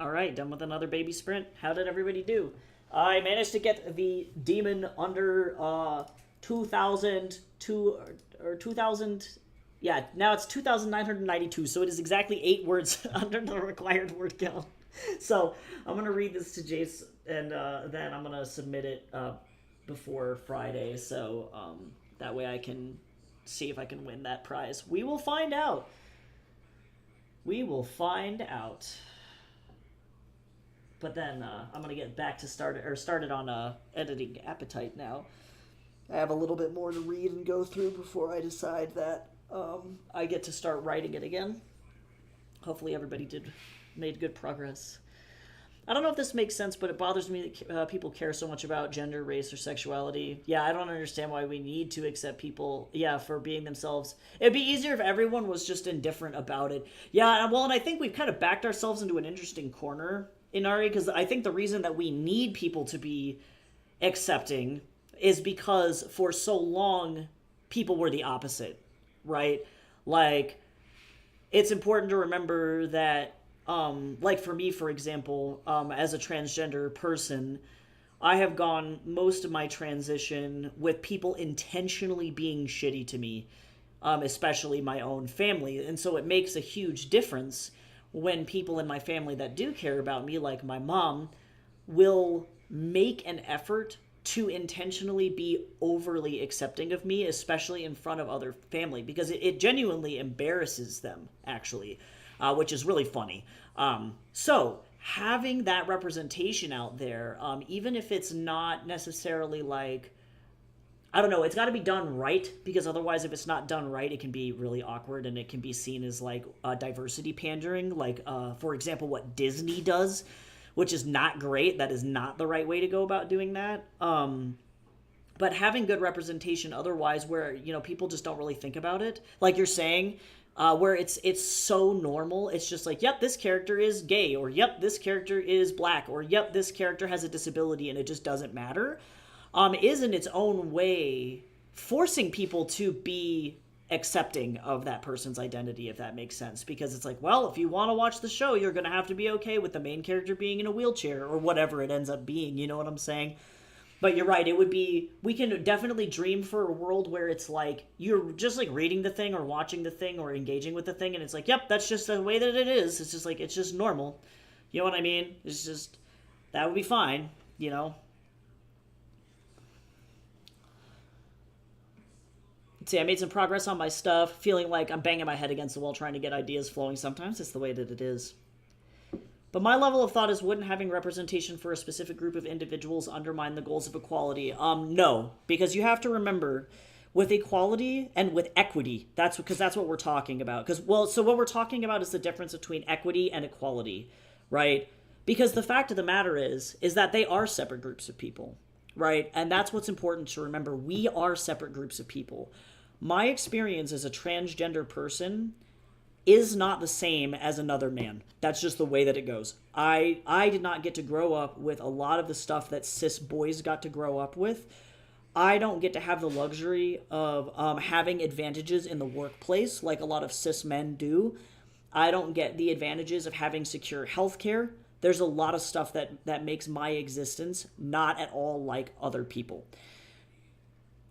Speaker 1: All right, done with another baby sprint. How did everybody do? I managed to get the demon under 2,000. Yeah, now it's 2,992, so it is exactly 8 words under the required word count. So I'm going to read this to Jace, and then I'm going to submit it before Friday, so that way I can see if I can win that prize. We will find out. We will find out. But then I'm gonna get back to started on editing Appetite now. I have a little bit more to read and go through before I decide that I get to start writing it again. Hopefully everybody made good progress. I don't know if this makes sense, but it bothers me that people care so much about gender, race, or sexuality. Yeah, I don't understand why we need to accept people, for being themselves. It'd be easier if everyone was just indifferent about it. Yeah, well, and I think we've kind of backed ourselves into an interesting corner in Ari, because I think the reason that we need people to be accepting is because for so long, people were the opposite, right? Like, it's important to remember that like for me, for example, as a transgender person, I have gone most of my transition with people intentionally being shitty to me, especially my own family. And so it makes a huge difference when people in my family that do care about me, like my mom, will make an effort to intentionally be overly accepting of me, especially in front of other family, because it genuinely embarrasses them, actually, which is really funny. So having that representation out there, even if it's not necessarily like, I don't know, it's got to be done right, because otherwise if it's not done right, it can be really awkward and it can be seen as like diversity pandering, like for example what Disney does, which is not great. That is not the right way to go about doing that. But having good representation otherwise, where people just don't really think about it, like you're saying, where it's so normal. It's just like, yep, this character is gay, or yep, this character is black, or yep, this character has a disability, and it just doesn't matter. Is in its own way forcing people to be accepting of that person's identity, if that makes sense. Because it's like, well, if you want to watch the show, you're going to have to be okay with the main character being in a wheelchair, or whatever it ends up being, you know what I'm saying? But you're right, we can definitely dream for a world where it's like, you're just like reading the thing or watching the thing or engaging with the thing, and it's like, yep, that's just the way that it is. It's just like, it's just normal. You know what I mean? It's just, that would be fine, See, I made some progress on my stuff, feeling like I'm banging my head against the wall trying to get ideas flowing. Sometimes it's the way that it is. But my level of thought is, wouldn't having representation for a specific group of individuals undermine the goals of equality? No, because you have to remember, with equality and with equity, that's what we're talking about. So what we're talking about is the difference between equity and equality, right? Because the fact of the matter is that they are separate groups of people, right? And that's what's important to remember. We are separate groups of people. My experience as a transgender person is not the same as another man. That's just the way that it goes. I did not get to grow up with a lot of the stuff that cis boys got to grow up with. I don't get to have the luxury of having advantages in the workplace like a lot of cis men do. I don't get the advantages of having secure healthcare. There's a lot of stuff that makes my existence not at all like other people.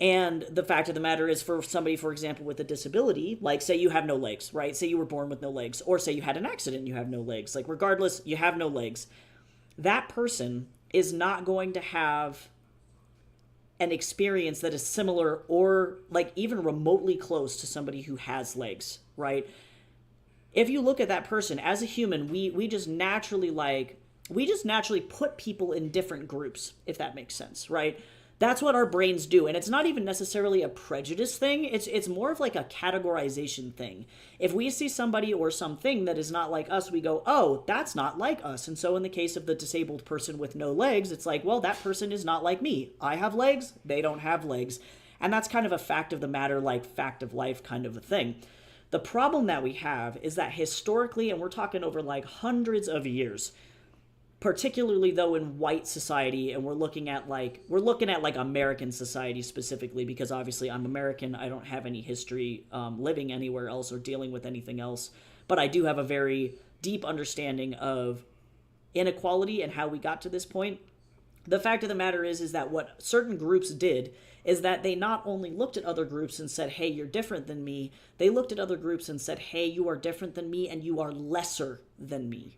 Speaker 1: And the fact of the matter is, for somebody, for example, with a disability, like say you have no legs, right? Say you were born with no legs, or say you had an accident and you have no legs. Like regardless, you have no legs. That person is not going to have an experience that is similar or like even remotely close to somebody who has legs, right? If you look at that person as a human, we just naturally put people in different groups, if that makes sense, right? That's what our brains do. And it's not even necessarily a prejudice thing. It's more of like a categorization thing. If we see somebody or something that is not like us, we go, oh, that's not like us. And so in the case of the disabled person with no legs, it's like, well, that person is not like me. I have legs, they don't have legs. And that's kind of a fact of the matter, like fact of life kind of a thing. The problem that we have is that historically, and we're talking over like hundreds of years, particularly though in white society, and we're looking at like American society specifically, because obviously I'm American. I don't have any history living anywhere else or dealing with anything else, but I do have a very deep understanding of inequality and how we got to this point. The fact of the matter is that what certain groups did is that they not only looked at other groups and said, hey, you're different than me, they looked at other groups and said, hey, you are different than me and you are lesser than me.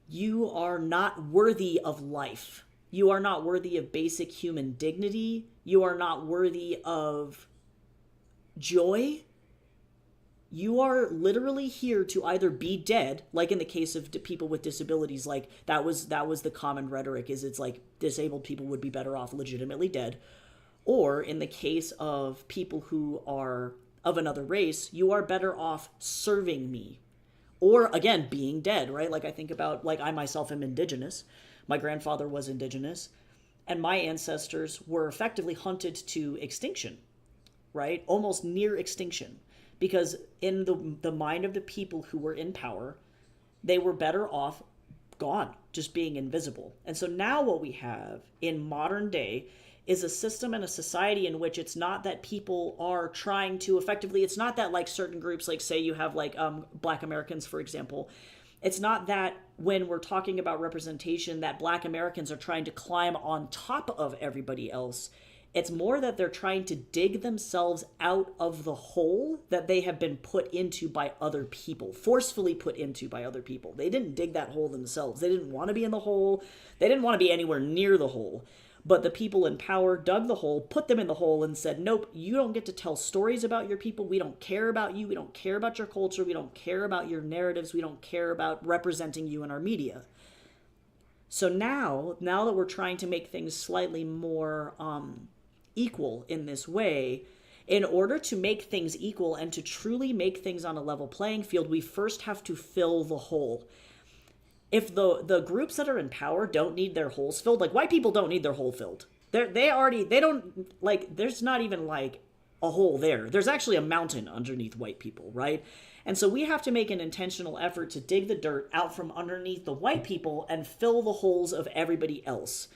Speaker 1: You are not worthy of life. You are not worthy of basic human dignity. You are not worthy of joy. You are literally here to either be dead, like in the case of people with disabilities, like that was the common rhetoric, is it's like disabled people would be better off legitimately dead, or in the case of people who are of another race, you are better off serving me, or again being dead, right? Like I think about, like, I myself am indigenous. My grandfather was indigenous, and my ancestors were effectively hunted to extinction, right? Almost near extinction. Because in the mind of the people who were in power, they were better off gone, just being invisible. And so now what we have in modern day is a system and a society in which it's not that people are trying to effectively, it's not that like certain groups, like say you have like Black Americans, for example, it's not that when we're talking about representation that Black Americans are trying to climb on top of everybody else. It's more that they're trying to dig themselves out of the hole that they have been put into by other people, forcefully put into by other people. They didn't dig that hole themselves. They didn't want to be in the hole. They didn't want to be anywhere near the hole. But the people in power dug the hole, put them in the hole, and said, nope, you don't get to tell stories about your people. We don't care about you. We don't care about your culture. We don't care about your narratives. We don't care about representing you in our media. So now that we're trying to make things slightly more equal in this way, in order to make things equal and to truly make things on a level playing field, we first have to fill the hole. If the groups that are in power don't need their holes filled, like white people don't need their hole filled. They don't, like, there's not even like a hole there. There's actually a mountain underneath white people, right? And so we have to make an intentional effort to dig the dirt out from underneath the white people and fill the holes of everybody else.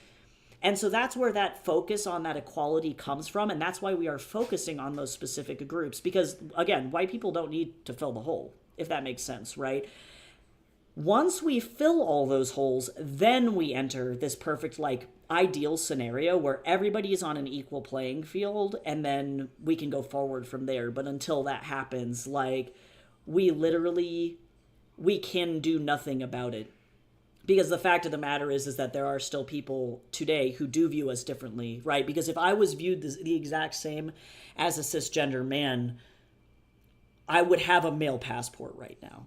Speaker 1: And so that's where that focus on that equality comes from, and that's why we are focusing on those specific groups. Because, again, white people don't need to fill the hole, if that makes sense, right? Once we fill all those holes, then we enter this perfect, like, ideal scenario where everybody is on an equal playing field, and then we can go forward from there. But until that happens, like, we can do nothing about it. Because the fact of the matter is that there are still people today who do view us differently, right? Because if I was viewed the exact same as a cisgender man, I would have a male passport right now.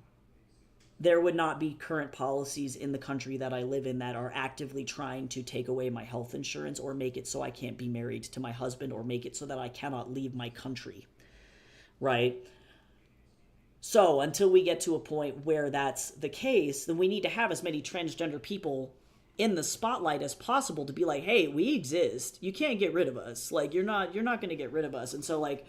Speaker 1: There would not be current policies in the country that I live in that are actively trying to take away my health insurance or make it so I can't be married to my husband or make it so that I cannot leave my country, right? So until we get to a point where that's the case, then we need to have as many transgender people in the spotlight as possible to be like, hey, we exist. You can't get rid of us. Like, you're not going to get rid of us. And so, like,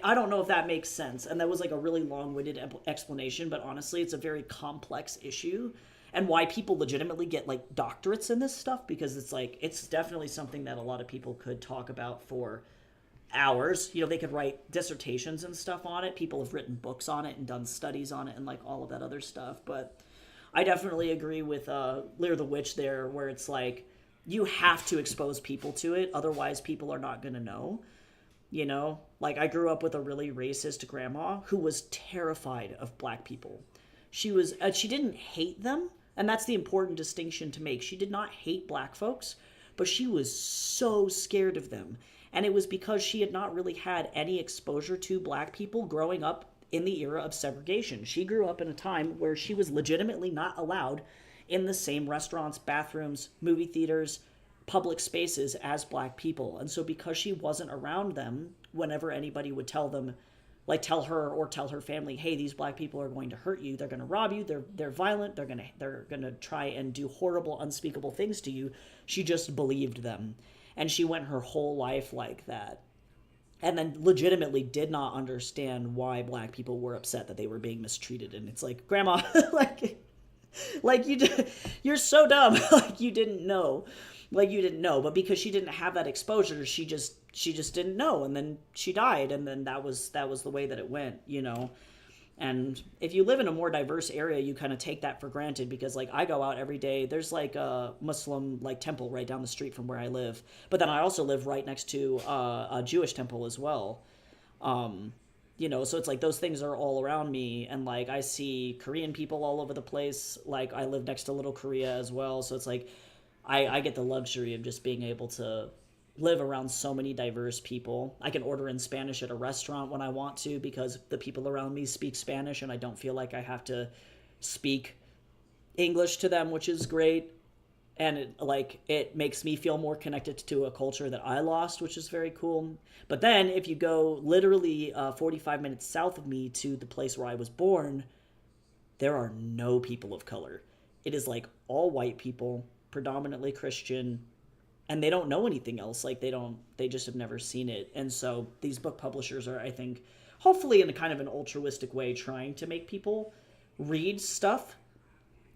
Speaker 1: I don't know if that makes sense. And that was like a really long-winded explanation, but honestly, it's a very complex issue. And why people legitimately get like doctorates in this stuff, because it's like, it's definitely something that a lot of people could talk about for hours. You know, they could write dissertations and stuff on it. People have written books on it and done studies on it and like all of that other stuff. But I definitely agree with Lear the Witch there, where it's like, you have to expose people to it. Otherwise, people are not going to know. You know, like I grew up with a really racist grandma who was terrified of black people. She didn't hate them. And that's the important distinction to make. She did not hate black folks, but she was so scared of them. And it was because she had not really had any exposure to black people growing up in the era of segregation. She grew up in a time where she was legitimately not allowed in the same restaurants, bathrooms, movie theaters, public spaces as black people. And so because she wasn't around them, whenever anybody would tell them, like tell her or tell her family, hey, these black people are going to hurt you, they're going to rob you, they're violent, they're going to try and do horrible, unspeakable things to you, she just believed them. And she went her whole life like that. And then legitimately did not understand why black people were upset that they were being mistreated. And it's like, Grandma, like you're so dumb. Like you didn't know. But because she didn't have that exposure, she just didn't know. And then she died. And then that was the way that it went, you know. And if you live in a more diverse area, you kind of take that for granted because, like, I go out every day. There's like a Muslim like temple right down the street from where I live, but then I also live right next to a Jewish temple as well. So it's like those things are all around me, and like I see Korean people all over the place. Like I live next to Little Korea as well, so it's like I get the luxury of just being able to live around so many diverse people. I can order in Spanish at a restaurant when I want to because the people around me speak Spanish and I don't feel like I have to speak English to them, which is great. And it makes me feel more connected to a culture that I lost, which is very cool. But then if you go literally 45 minutes south of me to the place where I was born, there are no people of color. It is like all white people, predominantly Christian, and they don't know anything else. Like they just have never seen it. And so these book publishers are, I think, hopefully in a kind of an altruistic way, trying to make people read stuff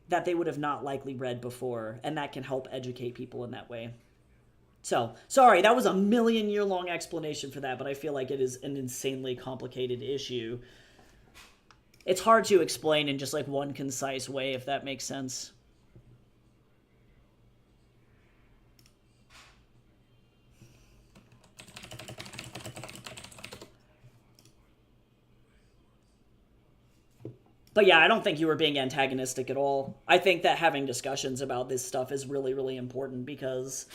Speaker 1: that they would have not likely read before, and that can help educate people in that way. So, sorry, that was a million-year-long explanation for that, but I feel like it is an insanely complicated issue. It's hard to explain in just like one concise way, if that makes sense. But yeah, I don't think you were being antagonistic at all. I think that having discussions about this stuff is really, really important because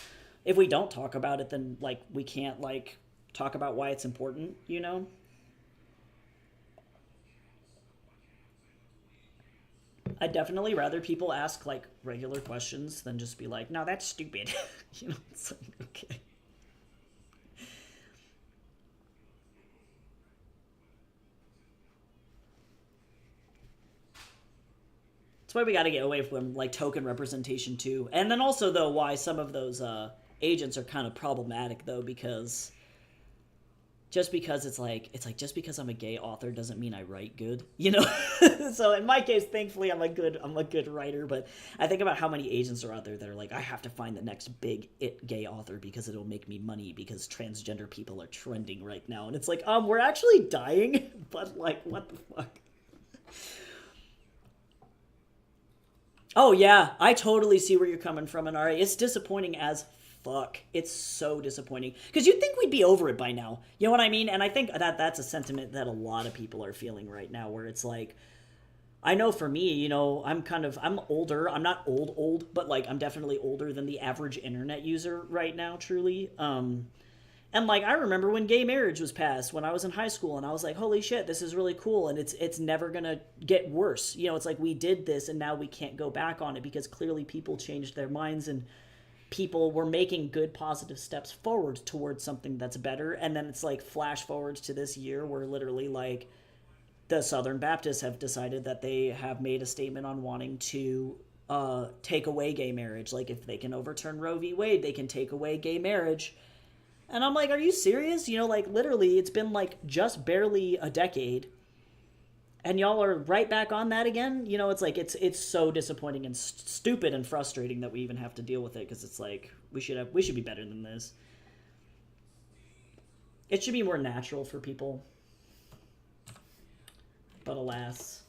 Speaker 1: if we don't talk about it, then like we can't like talk about why it's important, you know? I'd definitely rather people ask like regular questions than just be like, no, that's stupid. It's like, okay. That's why we got to get away from like token representation too. And then also though why some of those agents are kind of problematic though, because it's like just because I'm a gay author doesn't mean I write good, So in my case, thankfully I'm a good writer, but I think about how many agents are out there that are like, I have to find the next big gay author because it'll make me money because transgender people are trending right now. And it's like, we're actually dying, but like what the fuck? Oh yeah, I totally see where you're coming from, Inari. It's disappointing as fuck. It's so disappointing because you'd think we'd be over it by now. You know what I mean? And I think that that's a sentiment that a lot of people are feeling right now, where it's like, I know for me, I'm older. I'm not old, but like I'm definitely older than the average internet user right now. Truly. And like I remember when gay marriage was passed when I was in high school, and I was like, "Holy shit, this is really cool!" And it's never gonna get worse. It's like we did this, and now we can't go back on it because clearly people changed their minds and people were making good positive steps forward towards something that's better. And then it's like flash forwards to this year where literally like the Southern Baptists have decided that they have made a statement on wanting to take away gay marriage. Like if they can overturn Roe v. Wade, they can take away gay marriage. And I'm like, are you serious? Like literally it's been like just barely a decade and y'all are right back on that again. It's like it's so disappointing and stupid and frustrating that we even have to deal with it, because it's like we should be better than this. It should be more natural for people. But alas,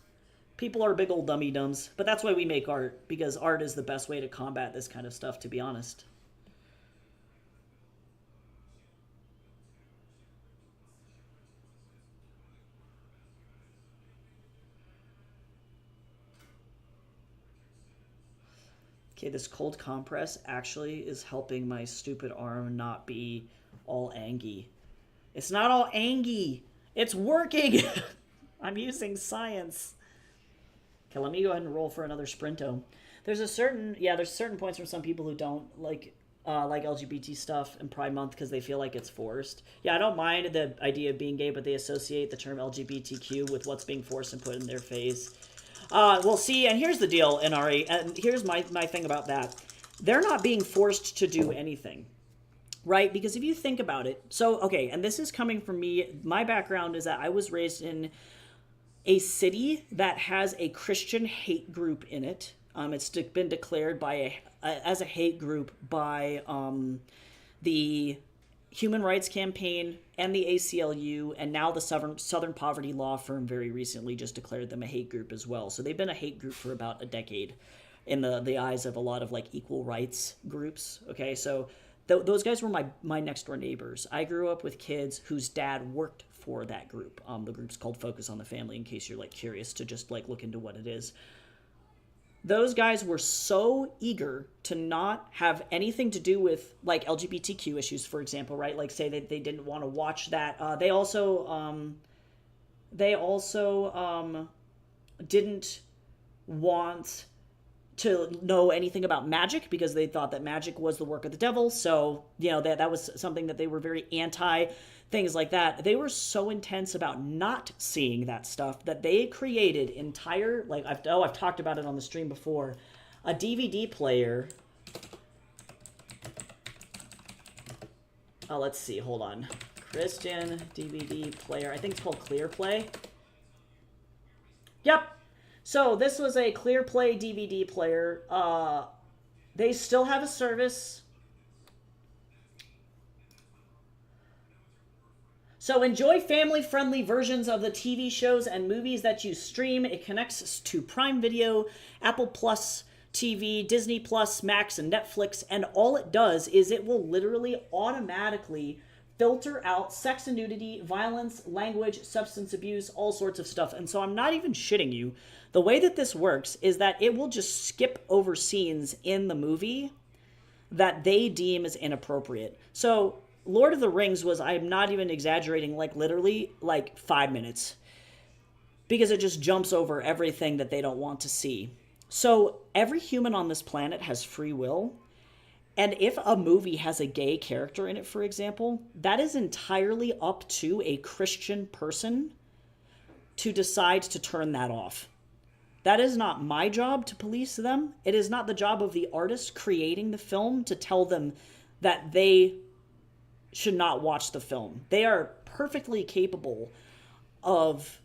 Speaker 1: people are big old dummy dumbs. But that's why we make art, because art is the best way to combat this kind of stuff, to be honest. Okay, this cold compress actually is helping my stupid arm not be all angy. It's not all angy. It's working. I'm using science. Okay, let me go ahead and roll for another Sprinto. There's certain points from some people who don't like LGBT stuff in Pride Month because they feel like it's forced. Yeah, I don't mind the idea of being gay, but they associate the term LGBTQ with what's being forced and put in their face. Well, see, and here's the deal, NRA, and here's my thing about that. They're not being forced to do anything, right? Because if you think about it, so, okay, and this is coming from me, my background is that I was raised in a city that has a Christian hate group in it. It's been declared as a hate group by the Human Rights Campaign and the ACLU, and now the Southern Poverty Law Firm very recently just declared them a hate group as well. So they've been a hate group for about a decade in the eyes of a lot of like equal rights groups. Okay, so those guys were my next door neighbors. I grew up with kids whose dad worked for that group. The group's called Focus on the Family, in case you're like curious to just like look into what it is. Those guys were so eager to not have anything to do with like LGBTQ issues, for example, right? Like say that they didn't want to watch that. They also didn't want to know anything about magic because they thought that magic was the work of the devil. So, you know, that was something that they were very anti, things like that. They were so intense about not seeing that stuff that they created entire, like, I've talked about it on the stream before, a DVD player. Oh, let's see, hold on. Christian DVD player. I think it's called ClearPlay. Yep. So this was a ClearPlay DVD player. They still have a service. So enjoy family-friendly versions of the TV shows and movies that you stream. It connects to Prime Video, Apple Plus TV, Disney Plus, Max, and Netflix. And all it does is it will literally automatically filter out sex and nudity, violence, language, substance abuse, all sorts of stuff. And so I'm not even shitting you. The way that this works is that it will just skip over scenes in the movie that they deem as inappropriate. So Lord of the Rings was, I'm not even exaggerating, like literally like 5 minutes, because it just jumps over everything that they don't want to see. So every human on this planet has free will. And if a movie has a gay character in it, for example, that is entirely up to a Christian person to decide to turn that off. That is not my job to police them. It is not the job of the artist creating the film to tell them that they should not watch the film. They are perfectly capable of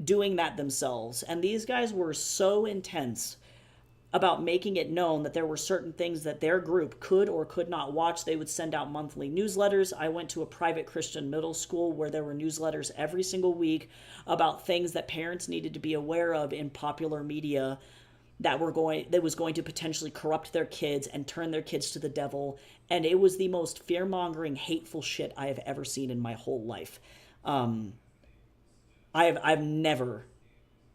Speaker 1: doing that themselves. And these guys were so intense about making it known that there were certain things that their group could or could not watch. They would send out monthly newsletters. I went to a private Christian middle school where there were newsletters every single week about things that parents needed to be aware of in popular media that was going to potentially corrupt their kids and turn their kids to the devil. And it was the most fear-mongering, hateful shit I have ever seen in my whole life. I've never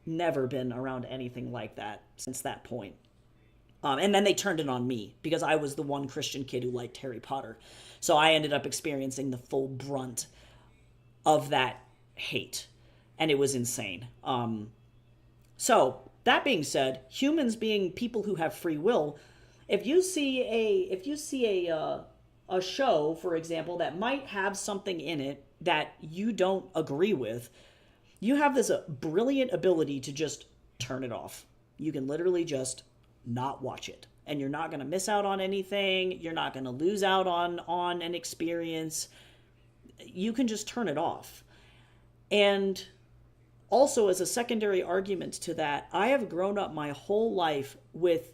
Speaker 1: been around anything like that since that point. And then they turned it on me because I was the one Christian kid who liked Harry Potter. So I ended up experiencing the full brunt of that hate. And it was insane. So that being said, humans being people who have free will, if you see a show, for example, that might have something in it that you don't agree with, you have this brilliant ability to just turn it off. You can literally just not watch it. And you're not going to miss out on anything. You're not going to lose out on an experience. You can just turn it off. And also, as a secondary argument to that, I have grown up my whole life with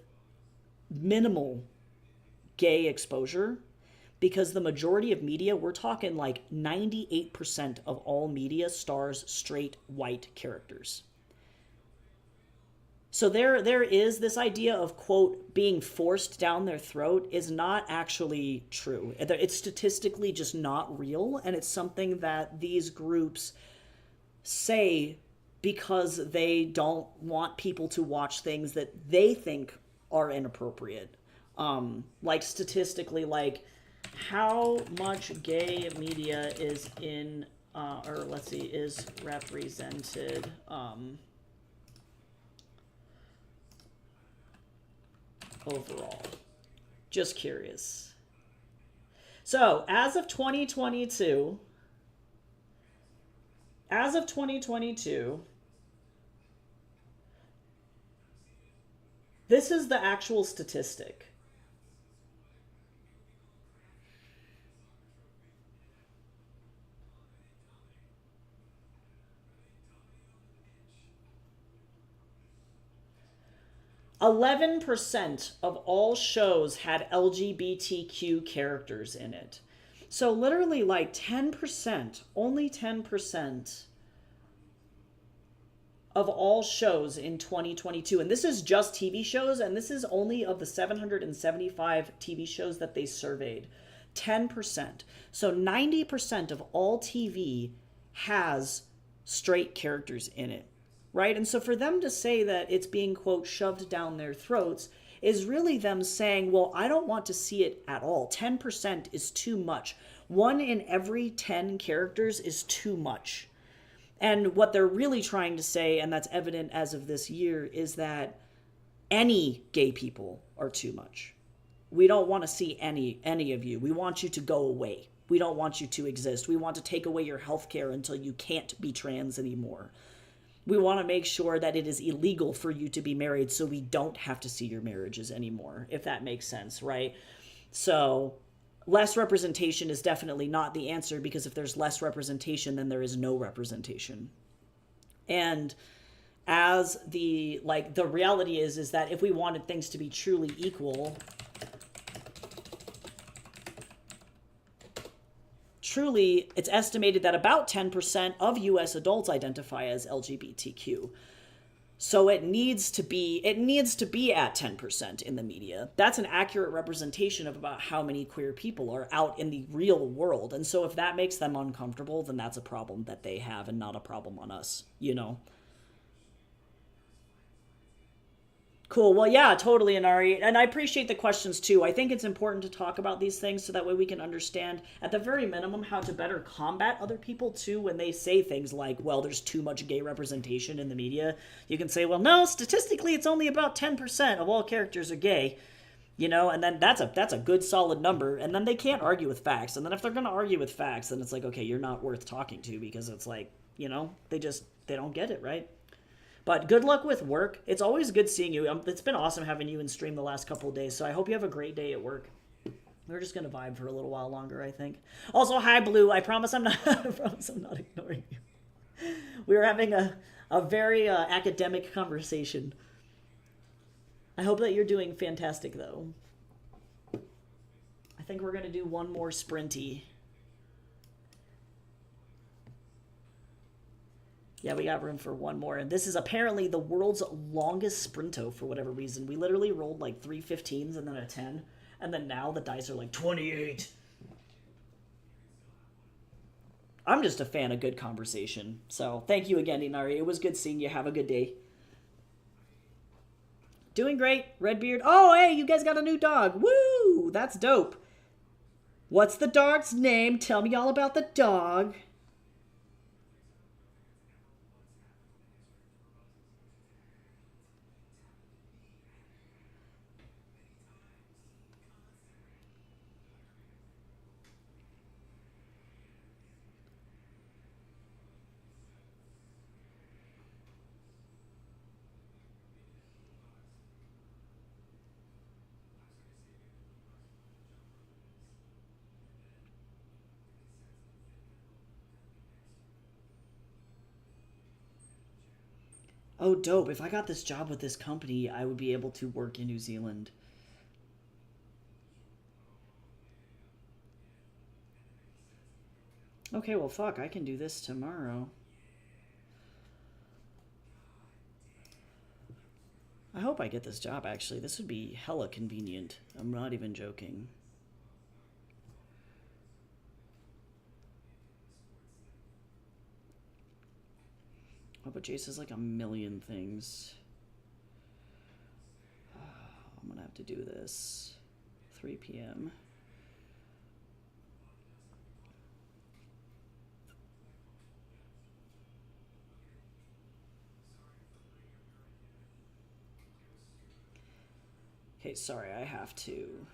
Speaker 1: minimal gay exposure because the majority of media, we're talking like 98% of all media stars straight white characters. So there is this idea of, quote, being forced down their throat is not actually true. It's statistically just not real, and it's something that these groups say because they don't want people to watch things that they think are inappropriate. Like statistically, like how much gay media is is represented overall. Just curious. So, as of 2022, this is the actual statistic. %11 of all shows had LGBTQ characters in it. So literally like 10%, only 10% of all shows in 2022, and this is just TV shows, and this is only of the 775 TV shows that they surveyed, 10%. So 90% of all TV has straight characters in it, right? And so for them to say that it's being, quote, shoved down their throats is really them saying, well, I don't want to see it at all. 10% is too much. 1 in every 10 characters is too much. And what they're really trying to say, and that's evident as of this year, is that any gay people are too much. We don't want to see any of you. We want you to go away. We don't want you to exist. We want to take away your health care until you can't be trans anymore. We want to make sure that it is illegal for you to be married so we don't have to see your marriages anymore, if that makes sense, right? So less representation is definitely not the answer, because if there's less representation, then there is no representation. And as the reality is that if we wanted things to be truly equal, truly, it's estimated that about 10% of US adults identify as LGBTQ. So it needs to be at 10% in the media. That's an accurate representation of about how many queer people are out in the real world. And so if that makes them uncomfortable, then that's a problem that they have and not a problem on us, you know? Cool. Well, yeah, totally, Inari. And I appreciate the questions too. I think it's important to talk about these things so that way we can understand, at the very minimum, how to better combat other people too when they say things like, well, there's too much gay representation in the media. You can say, well, no, statistically, it's only about 10% of all characters are gay. You know, and then that's a good solid number, and then they can't argue with facts. And then if they're going to argue with facts, then it's like, okay, you're not worth talking to, because it's like, you know, they don't get it, right? But good luck with work. It's always good seeing you. It's been awesome having you in stream the last couple of days, so I hope you have a great day at work. We're just going to vibe for a little while longer, I think. Also, hi, Blue. I promise I'm not ignoring you. We were having a very academic conversation. I hope that you're doing fantastic, though. I think we're going to do one more sprinty. Yeah, we got room for one more. And this is apparently the world's longest sprinto for whatever reason. We literally rolled like 3 15s and then a 10. And then now the dice are like 28. I'm just a fan of good conversation. So thank you again, Inari. It was good seeing you. Have a good day. Doing great, Redbeard. Oh, hey, you guys got a new dog. Woo! That's dope. What's the dog's name? Tell me all about the dog. Oh, dope. If I got this job with this company, I would be able to work in New Zealand. Okay, well, fuck. I can do this tomorrow. I hope I get this job, actually. This would be hella convenient. I'm not even joking. Oh, but Jace has like a million things. I'm gonna have to do this. 3 p.m. Okay, sorry, I have to.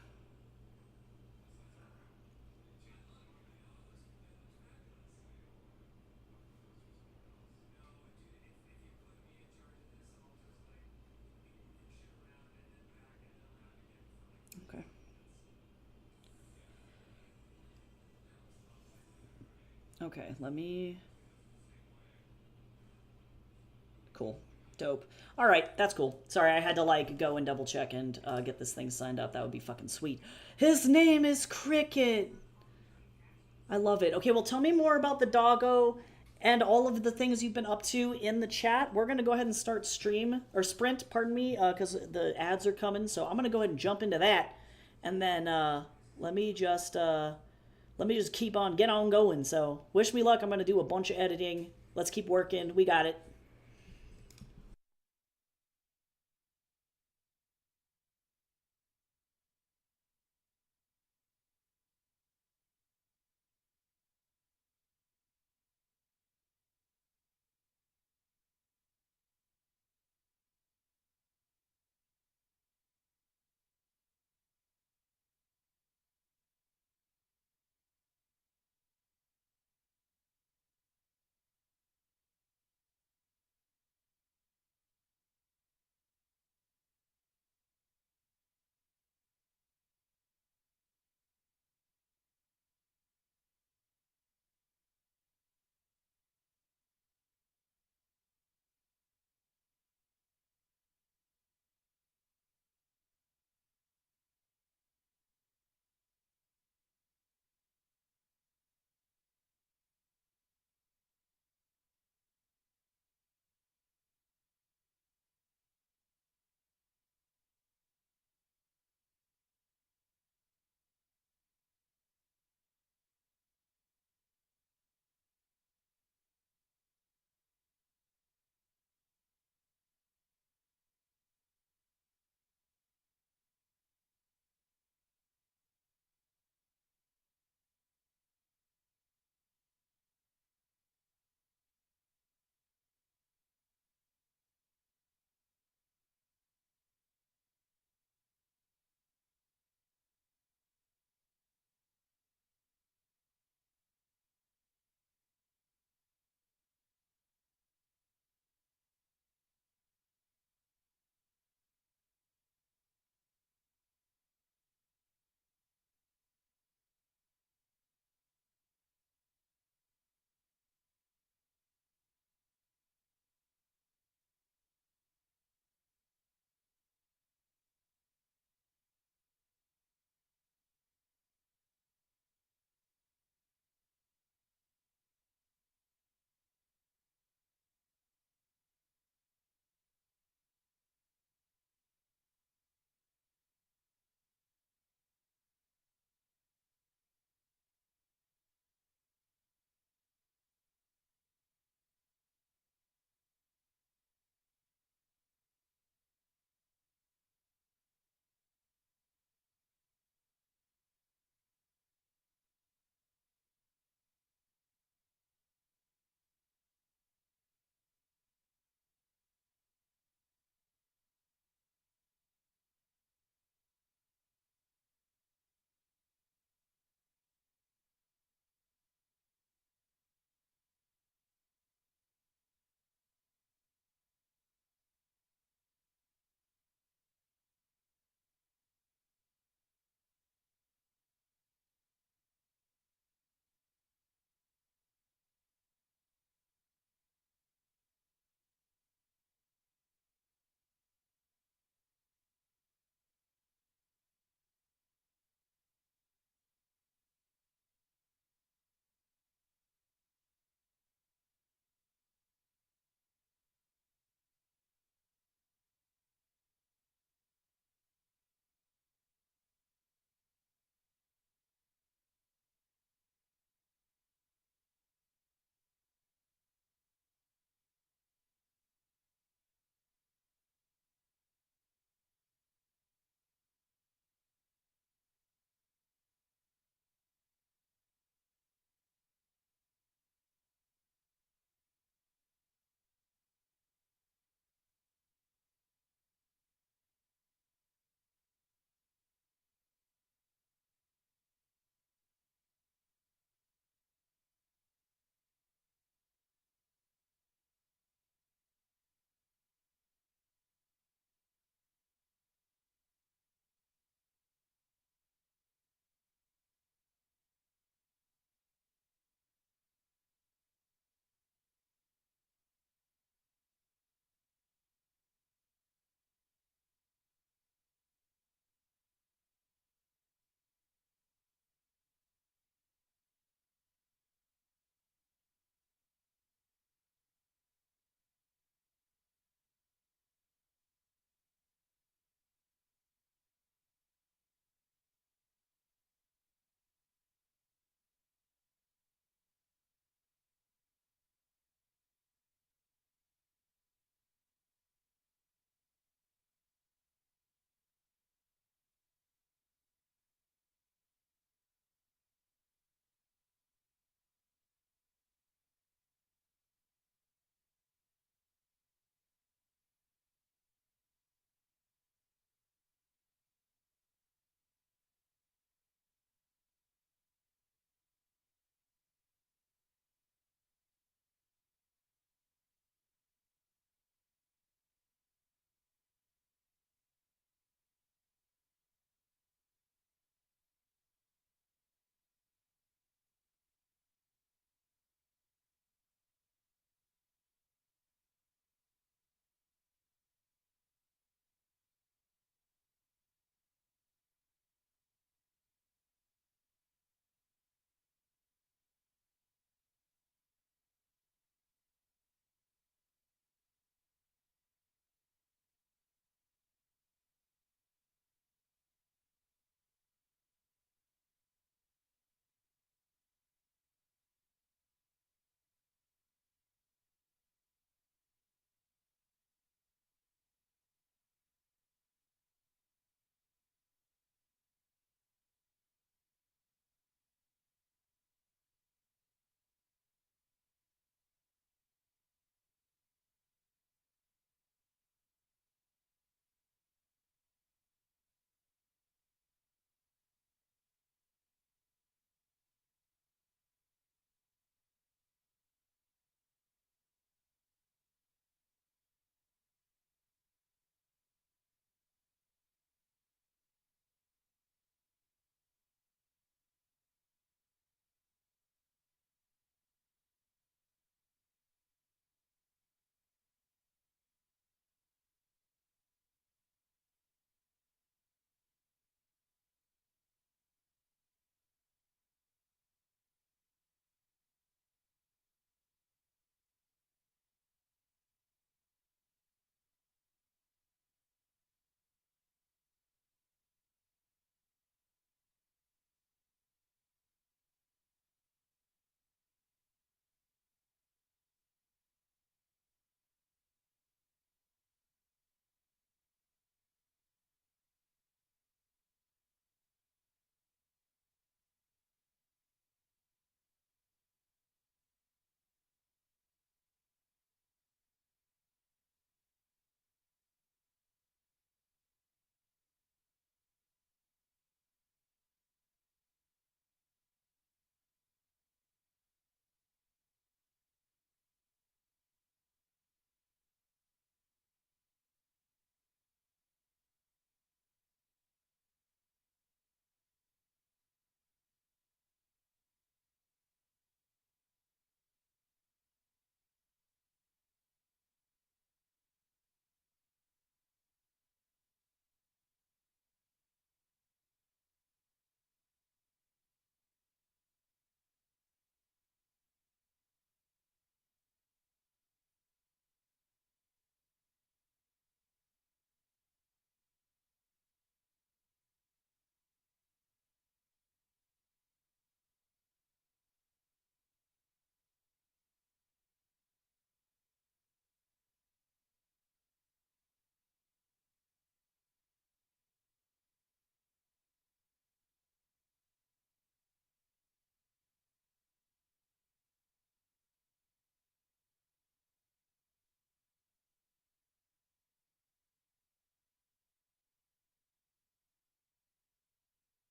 Speaker 1: Okay. Okay, let me... Cool. Dope. All right, that's cool. Sorry, I had to like go and double check and get this thing signed up. That would be fucking sweet. His name is Cricket. I love it. Okay, well, tell me more about the doggo and all of the things you've been up to in the chat. We're gonna go ahead and start stream or sprint, pardon me, because the ads are coming. So I'm gonna go ahead and jump into that, and then let me just keep on get on going. So wish me luck. I'm gonna do a bunch of editing. Let's keep working. We got it.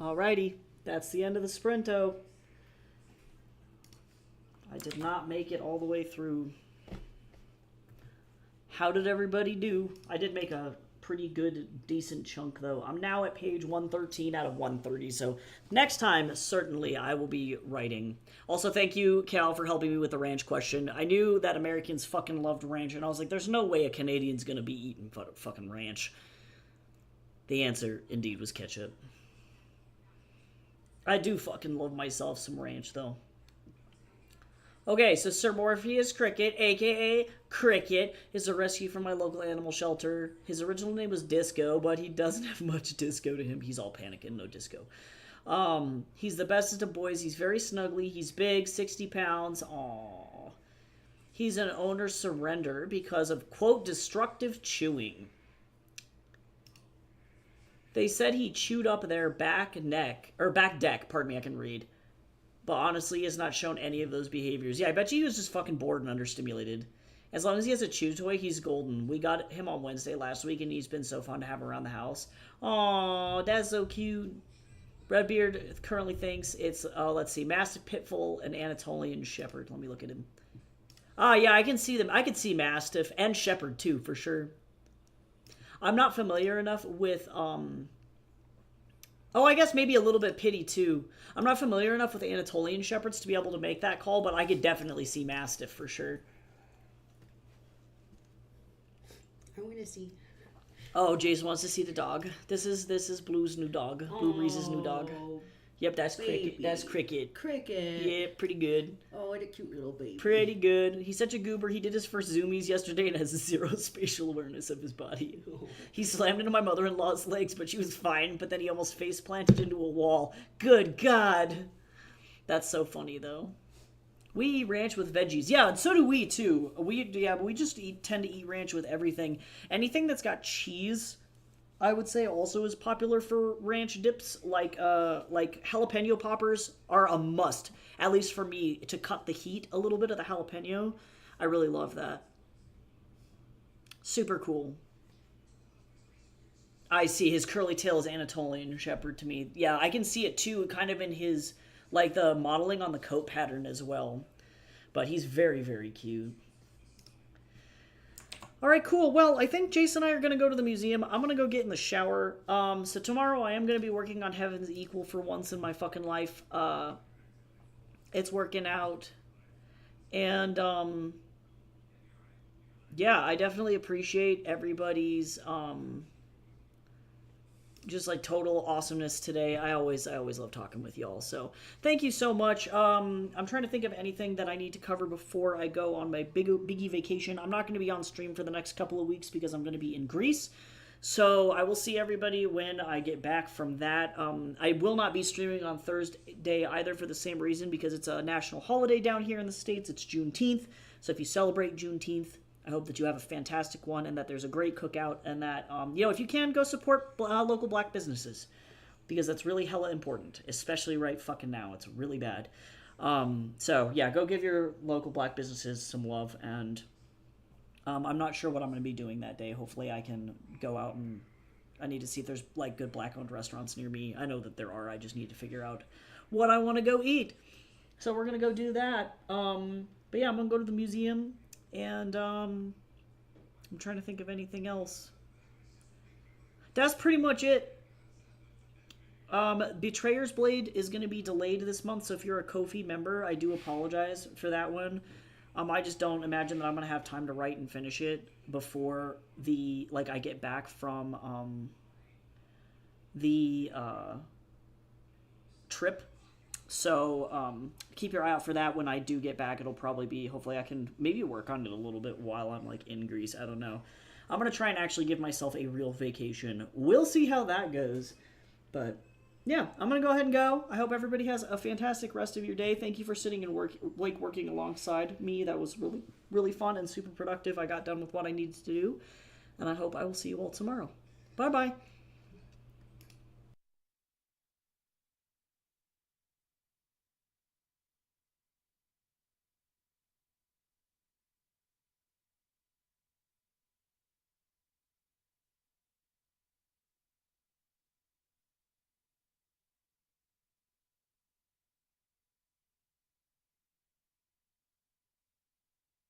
Speaker 1: Alrighty, that's the end of the Sprinto. I did not make it all the way through. How did everybody do? I did make a pretty good, decent chunk, though. I'm now at page 113 out of 130, so next time, certainly, I will be writing. Also, thank you, Cal, for helping me with the ranch question. I knew that Americans fucking loved ranch, and I was like, there's no way a Canadian's gonna be eating fucking ranch. The answer, indeed, was ketchup. I do fucking love myself some ranch, though. Okay, so Sir Morpheus Cricket, aka Cricket, is a rescue from my local animal shelter. His original name was Disco, but he doesn't have much disco to him. He's all panicking, no disco. He's the bestest of boys. He's very snuggly. He's big, 60 pounds. Aww. He's an owner's surrender because of, quote, destructive chewing. They said he chewed up their back deck, pardon me, I can read. But honestly, he has not shown any of those behaviors. Yeah, I bet you he was just fucking bored and understimulated. As long as he has a chew toy, he's golden. We got him on Wednesday last week, and he's been so fun to have around the house. Aww, that's so cute. Redbeard currently thinks it's, let's see, Mastiff, Pitbull, and Anatolian Shepherd. Let me look at him. Yeah, I can see them. I can see Mastiff and Shepherd, too, for sure. I'm not familiar enough with, I guess maybe a little bit Pity, too. I'm not familiar enough with Anatolian Shepherds to be able to make that call, but I could definitely see Mastiff for sure.
Speaker 2: I want to see.
Speaker 1: Oh, Jason wants to see the dog. This is Blue's new dog. Blue Breeze's new dog. Yep, that's
Speaker 2: baby.
Speaker 1: Cricket. That's Cricket.
Speaker 2: Cricket.
Speaker 1: Yeah, pretty good.
Speaker 2: Oh, what a cute little baby.
Speaker 1: Pretty good. He's such a goober. He did his first zoomies yesterday and has zero spatial awareness of his body. He slammed into my mother-in-law's legs, but she was fine, but then he almost face-planted into a wall. Good God. That's so funny, though. We eat ranch with veggies. Yeah, and so do we, too. We just tend to eat ranch with everything. Anything that's got cheese, I would say, also is popular for ranch dips. Like jalapeno poppers are a must, at least for me, to cut the heat a little bit of the jalapeno. I really love that. Super cool. I see, his curly tail is Anatolian Shepherd to me. Yeah, I can see it too, kind of in his, like, the modeling on the coat pattern as well. But he's very, very cute. All right, cool. Well, I think Jason and I are going to go to the museum. I'm going to go get in the shower. So tomorrow I am going to be working on Heaven's Equal for once in my fucking life. It's working out. And, yeah, I definitely appreciate everybody's, just like total awesomeness today. I always love talking with y'all. So thank you so much. I'm trying to think of anything that I need to cover before I go on my biggie vacation. I'm not going to be on stream for the next couple of weeks because I'm going to be in Greece. So I will see everybody when I get back from that. I will not be streaming on Thursday either for the same reason, because it's a national holiday down here in the States. It's Juneteenth. So if you celebrate Juneteenth, I hope that you have a fantastic one and that there's a great cookout, and that, if you can, go support local black businesses, because that's really hella important, especially right fucking now. It's really bad. So, yeah, go give your local black businesses some love, and I'm not sure what I'm going to be doing that day. Hopefully I can go out, and I need to see if there's, like, good black-owned restaurants near me. I know that there are. I just need to figure out what I want to go eat. So we're going to go do that. But, yeah, I'm going to go to the museum. And, I'm trying to think of anything else. That's pretty much it. Betrayer's Blade is going to be delayed this month, so if you're a Ko-fi member, I do apologize for that one. I just don't imagine that I'm going to have time to write and finish it before I get back from, the trip. So, keep your eye out for that. When I do get back, it'll probably be, hopefully I can maybe work on it a little bit while I'm, like, in Greece. I don't know. I'm going to try and actually give myself a real vacation. We'll see how that goes. But, yeah, I'm going to go ahead and go. I hope everybody has a fantastic rest of your day. Thank you for sitting and working alongside me. That was really, really fun and super productive. I got done with what I needed to do. And I hope I will see you all tomorrow. Bye-bye.